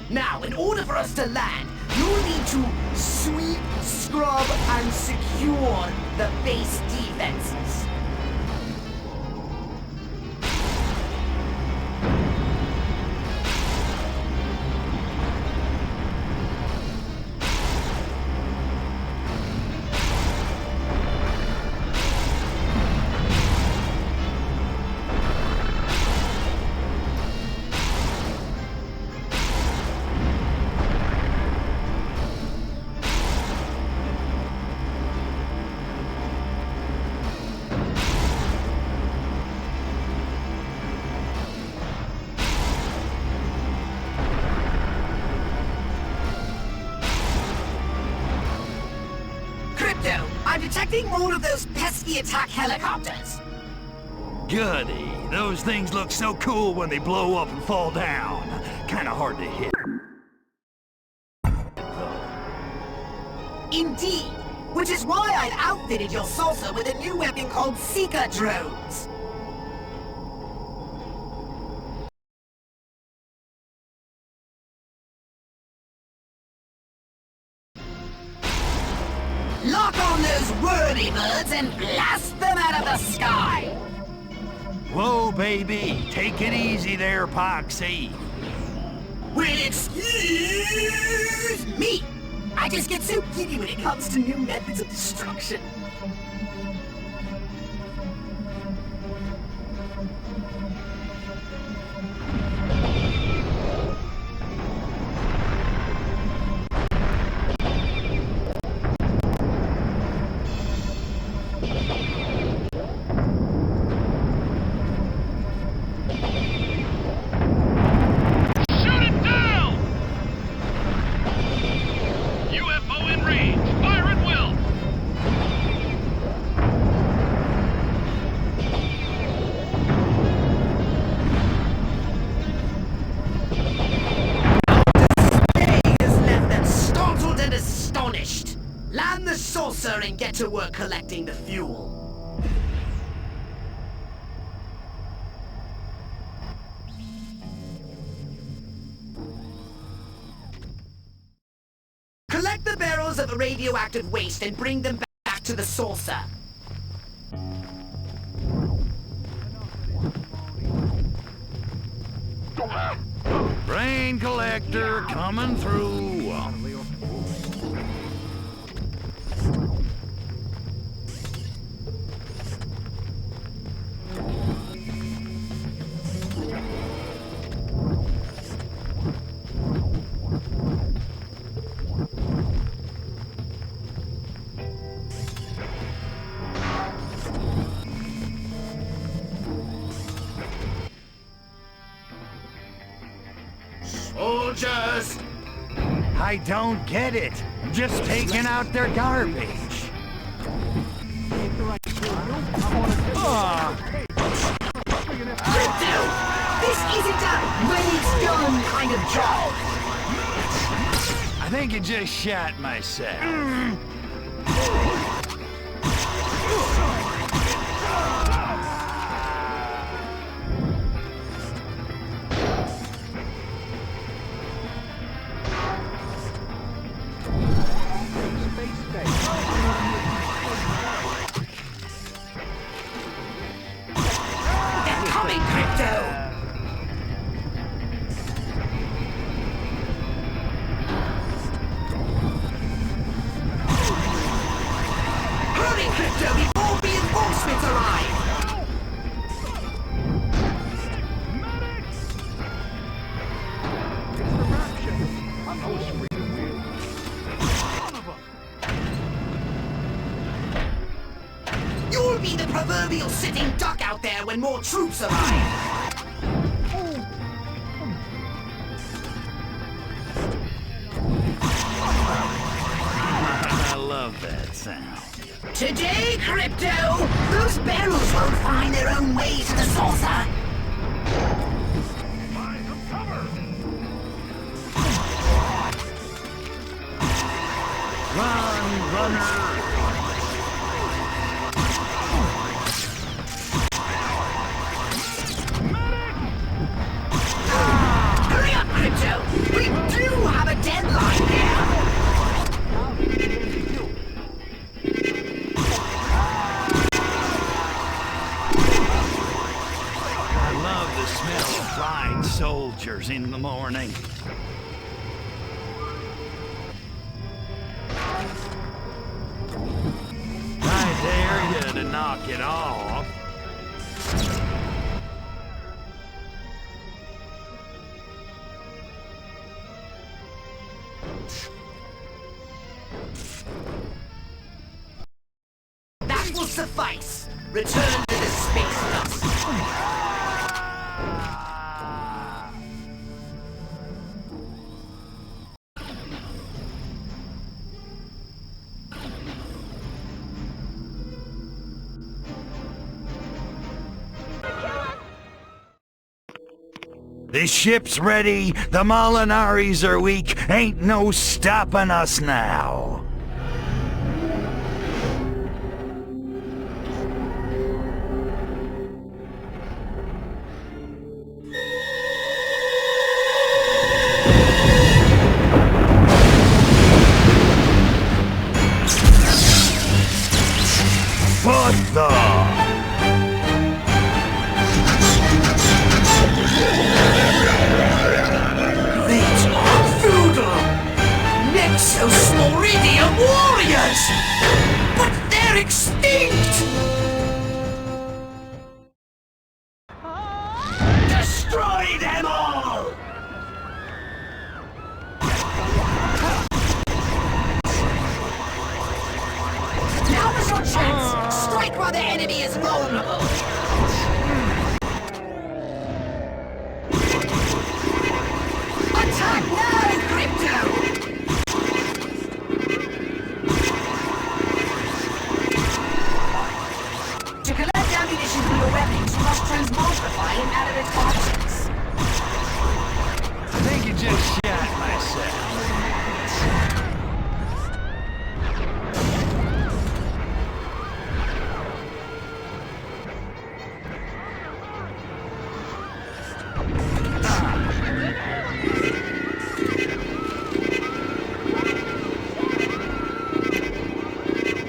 Now, in order for us to land, you'll need to sweep, scrub, and secure the base defenses. I'm detecting more of those pesky attack helicopters. Goody. Those things look so cool when they blow up and fall down. Kinda hard to hit. Indeed. Which is why I've outfitted your saucer with a new weapon called Seeker drones. Lock on those whirly birds and blast them out of the sky! Whoa, baby. Take it easy there, Poxy. Well, excuse me. I just get so giddy when it comes to new methods of destruction. Land the saucer and get to work collecting the fuel. Collect the barrels of radioactive waste and bring them back to the saucer. Brain collector coming through. Soldiers! I don't get it. I'm just taking out their garbage. Crypto! This isn't a when it's done kind of job. I think I just shot myself. You'll be the proverbial sitting duck out there when more troops arrive. I love that sound. Today, Crypto, those barrels won't find their own way to the saucer. Run, runner! Hurry up, Crypto! We do have a deadline here! I love the smell of flying soldiers in the morning. I dare you to knock it off. That will suffice. Return to the space dust. The ship's ready, the Molinaris are weak, ain't no stopping us now. What the? extinct! Destroy them all! Now is your chance! Strike while the enemy is vulnerable! Attack now, Crypto! To collect ammunition for your weapons, you must transmogrify inanimate objects. I think you just shot myself.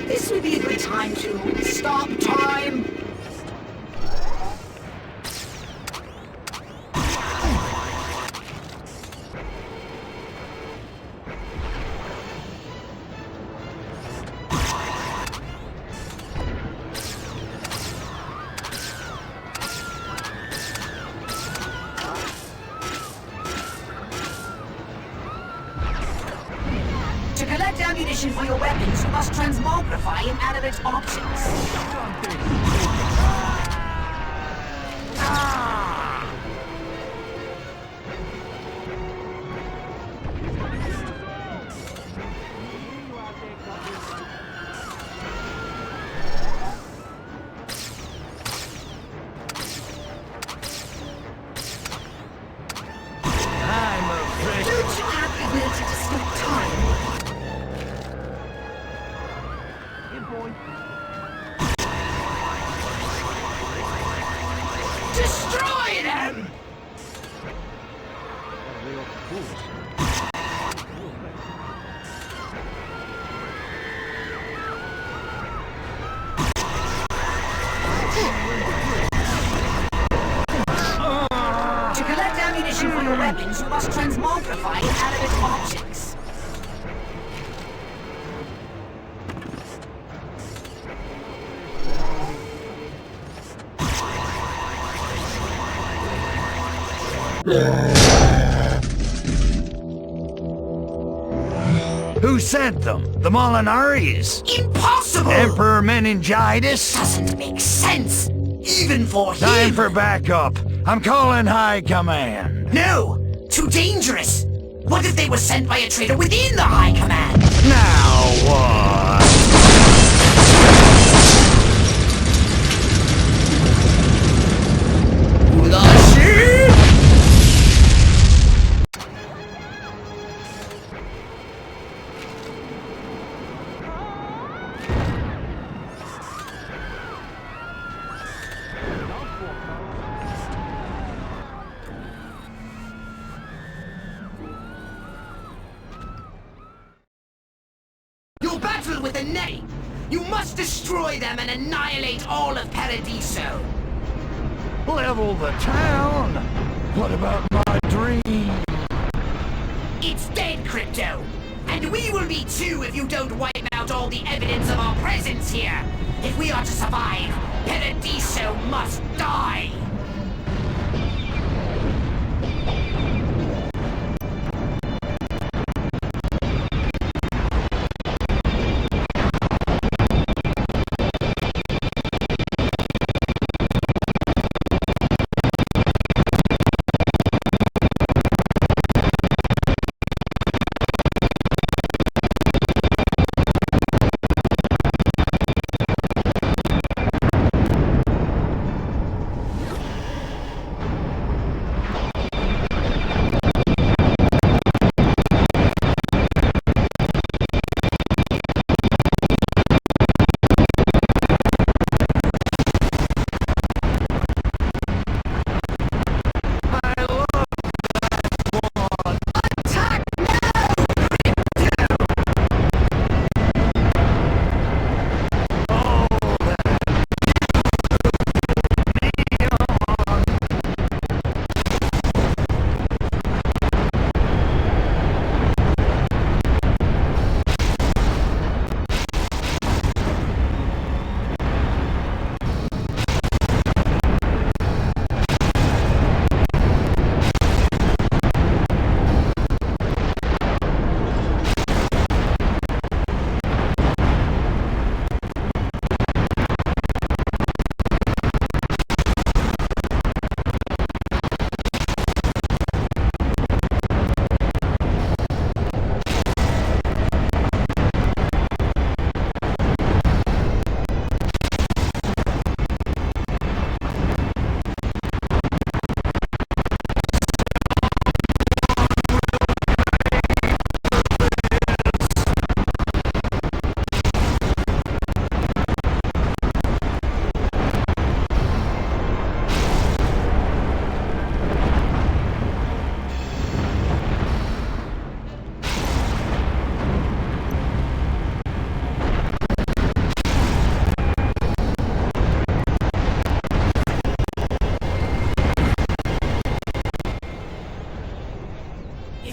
This would be a good time to stop time. To collect ammunition for your weapons, you must transmogrify inanimate objects. I'm afraid. Don't you have the ability to stop time? Destroy them! To collect ammunition for your weapons, you must transmogrify inanimate objects. Who sent them? The Molinaris? Impossible! Emperor Meningitis? Doesn't make sense, even for him. Time for backup. I'm calling High Command. No! Too dangerous! What if they were sent by a traitor within the High Command? Now what? The ship! You'll battle with the Netty! You must destroy them and annihilate all of Paradiso! Level the town? What about my dream? It's dead, Crypto! And we will be too if you don't wipe out all the evidence of our presence here! If we are to survive, Paradiso must die!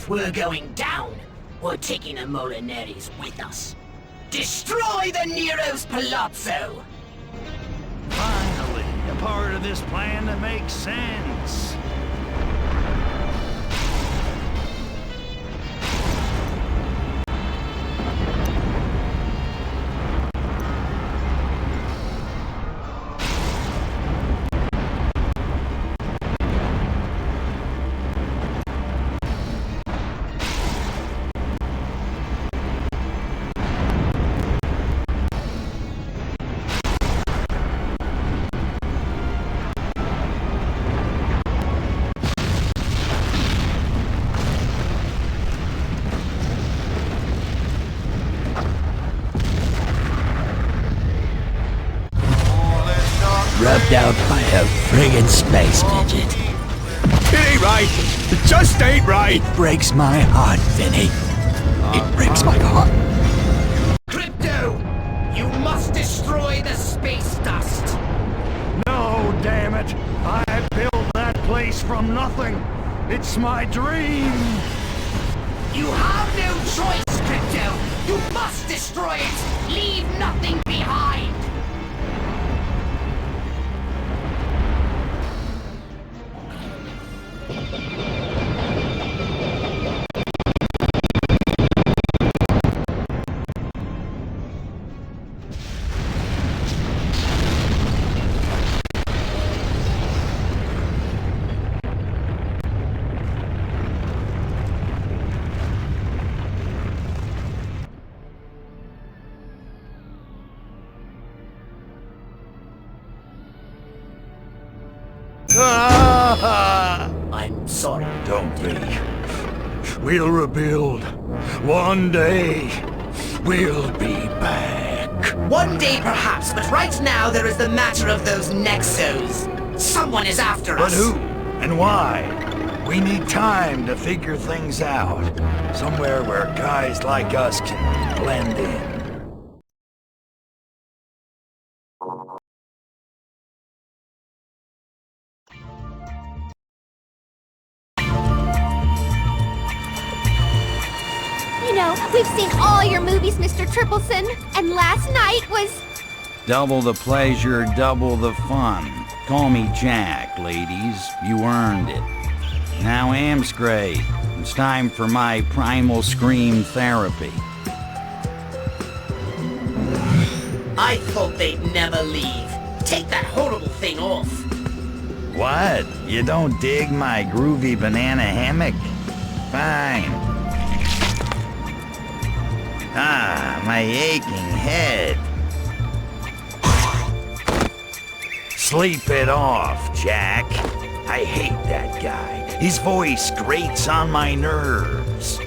we're going down. We're taking the Molineris with us. Destroy the Nero's Palazzo! Finally, a part of this plan that makes sense. Rubbed out by a friggin' space midget. It ain't right. It just ain't right. It breaks my heart, Vinny. It breaks my heart. Crypto! You must destroy the space dust! No, damn it! I built that place from nothing. It's my dream. You have no choice, Crypto! You must destroy it! Leave nothing behind! I'm sorry. Don't be. We'll rebuild. One day, we'll be back. One day perhaps, but right now there is the matter of those Nexos. Someone is after us. But who? And why? We need time to figure things out. Somewhere where guys like us can blend in. You know, we've seen all your movies, Mr. Tripleson, and last night was... Double the pleasure, double the fun. Call me Jack, ladies. You earned it. Now Amscray, it's time for my primal scream therapy. I thought they'd never leave. Take that horrible thing off. What? You don't dig my groovy banana hammock? Fine. Ah, my aching head. Sleep it off, Jack. I hate that guy. His voice grates on my nerves.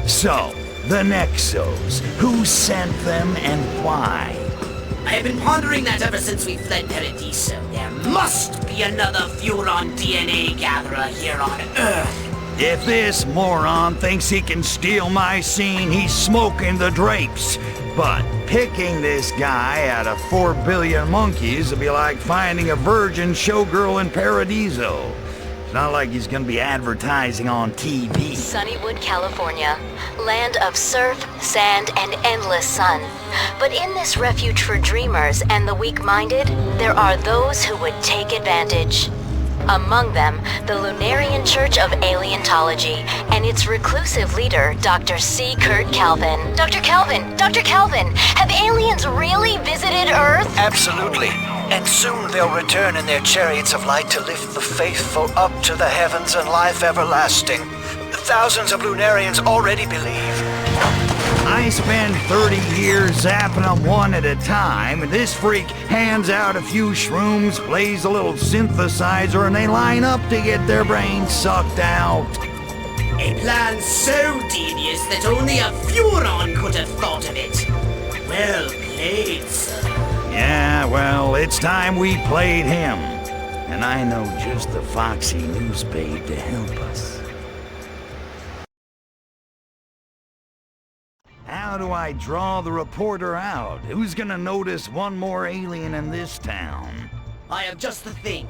So, the Nexos. Who sent them and why? I have been pondering that ever since we fled Paradiso. There must be another Furon DNA gatherer here on Earth. If this moron thinks he can steal my scene, he's smoking the drapes. But picking this guy out of 4 billion monkeys would be like finding a virgin showgirl in Paradiso. It's not like he's gonna be advertising on TV. Sunnywood, California, land of surf, sand, and endless sun. But in this refuge for dreamers and the weak-minded, there are those who would take advantage. Among them, the Lunarian Church of Alientology and its reclusive leader, Dr. C. Kurt Calvin. Dr. Calvin! Dr. Calvin! Have aliens really visited Earth? Absolutely. And soon they'll return in their chariots of light to lift the faithful up to the heavens and life everlasting. Thousands of Lunarians already believe. I spend 30 years zapping them one at a time, and this freak hands out a few shrooms, plays a little synthesizer, and they line up to get their brains sucked out. A plan so devious that only a Furon could have thought of it. Well played, sir. Yeah, well, it's time we played him. And I know just the foxy news babe to help us. How do I draw the reporter out? Who's gonna notice one more alien in this town? I have just the thing.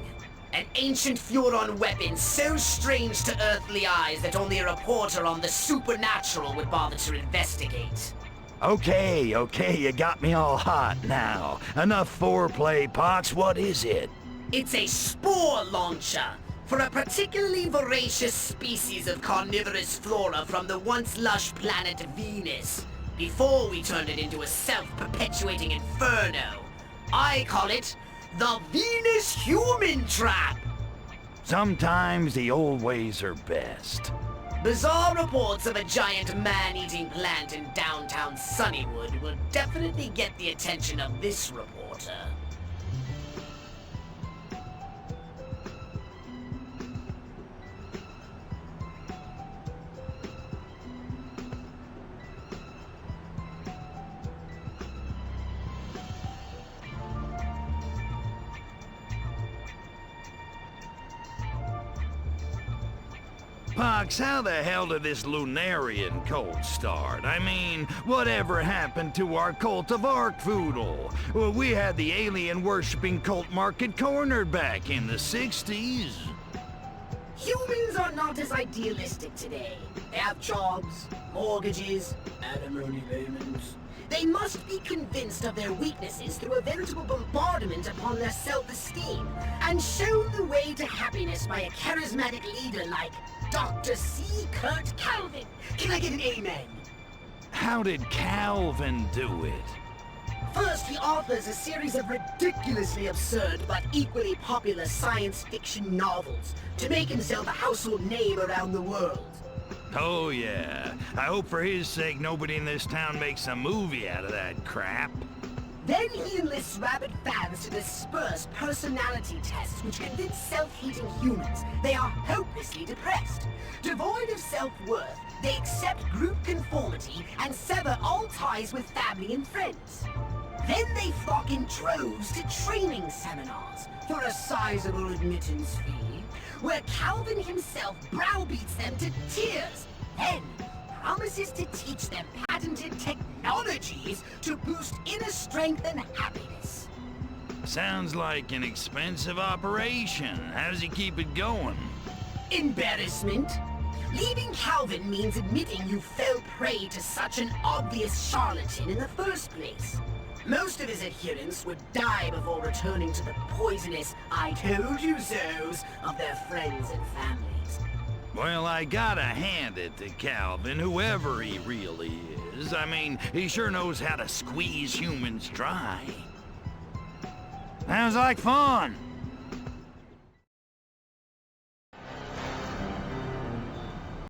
An ancient Furon weapon so strange to earthly eyes that only a reporter on the supernatural would bother to investigate. Okay, you got me all hot now. Enough foreplay, Pox. What is it? It's a spore launcher for a particularly voracious species of carnivorous flora from the once lush planet Venus, before we turned it into a self-perpetuating inferno. I call it the Venus Human Trap. Sometimes the old ways are best. Bizarre reports of a giant man-eating plant in downtown Sunnywood will definitely get the attention of this reporter. Pox, how the hell did this Lunarian cult start? I mean, whatever happened to our cult of Arkvoodle? Well, we had the alien-worshipping cult market cornered back in the 60s. Humans are not as idealistic today. They have jobs, mortgages, alimony payments. They must be convinced of their weaknesses through a veritable bombardment upon their self-esteem, and shown the way to happiness by a charismatic leader like Dr. C. Kurt Calvin. Can I get an amen? How did Calvin do it? First, he authors a series of ridiculously absurd but equally popular science fiction novels to make himself a household name around the world. Oh yeah, I hope for his sake nobody in this town makes a movie out of that crap. Then he enlists rabid fans to disperse personality tests which convince self-hating humans they are hopelessly depressed. Devoid of self-worth, they accept group conformity and sever all ties with family and friends. Then they flock in droves to training seminars for a sizable admittance fee, where Calvin himself browbeats them to tears, then promises to teach them patented technologies to boost inner strength and happiness. Sounds like an expensive operation. How does he keep it going? Embarrassment. Leaving Calvin means admitting you fell prey to such an obvious charlatan in the first place. Most of his adherents would die before returning to the poisonous "I told you so's" of their friends and families. Well, I gotta hand it to Calvin, whoever he really is. I mean, he sure knows how to squeeze humans dry. Sounds like fun.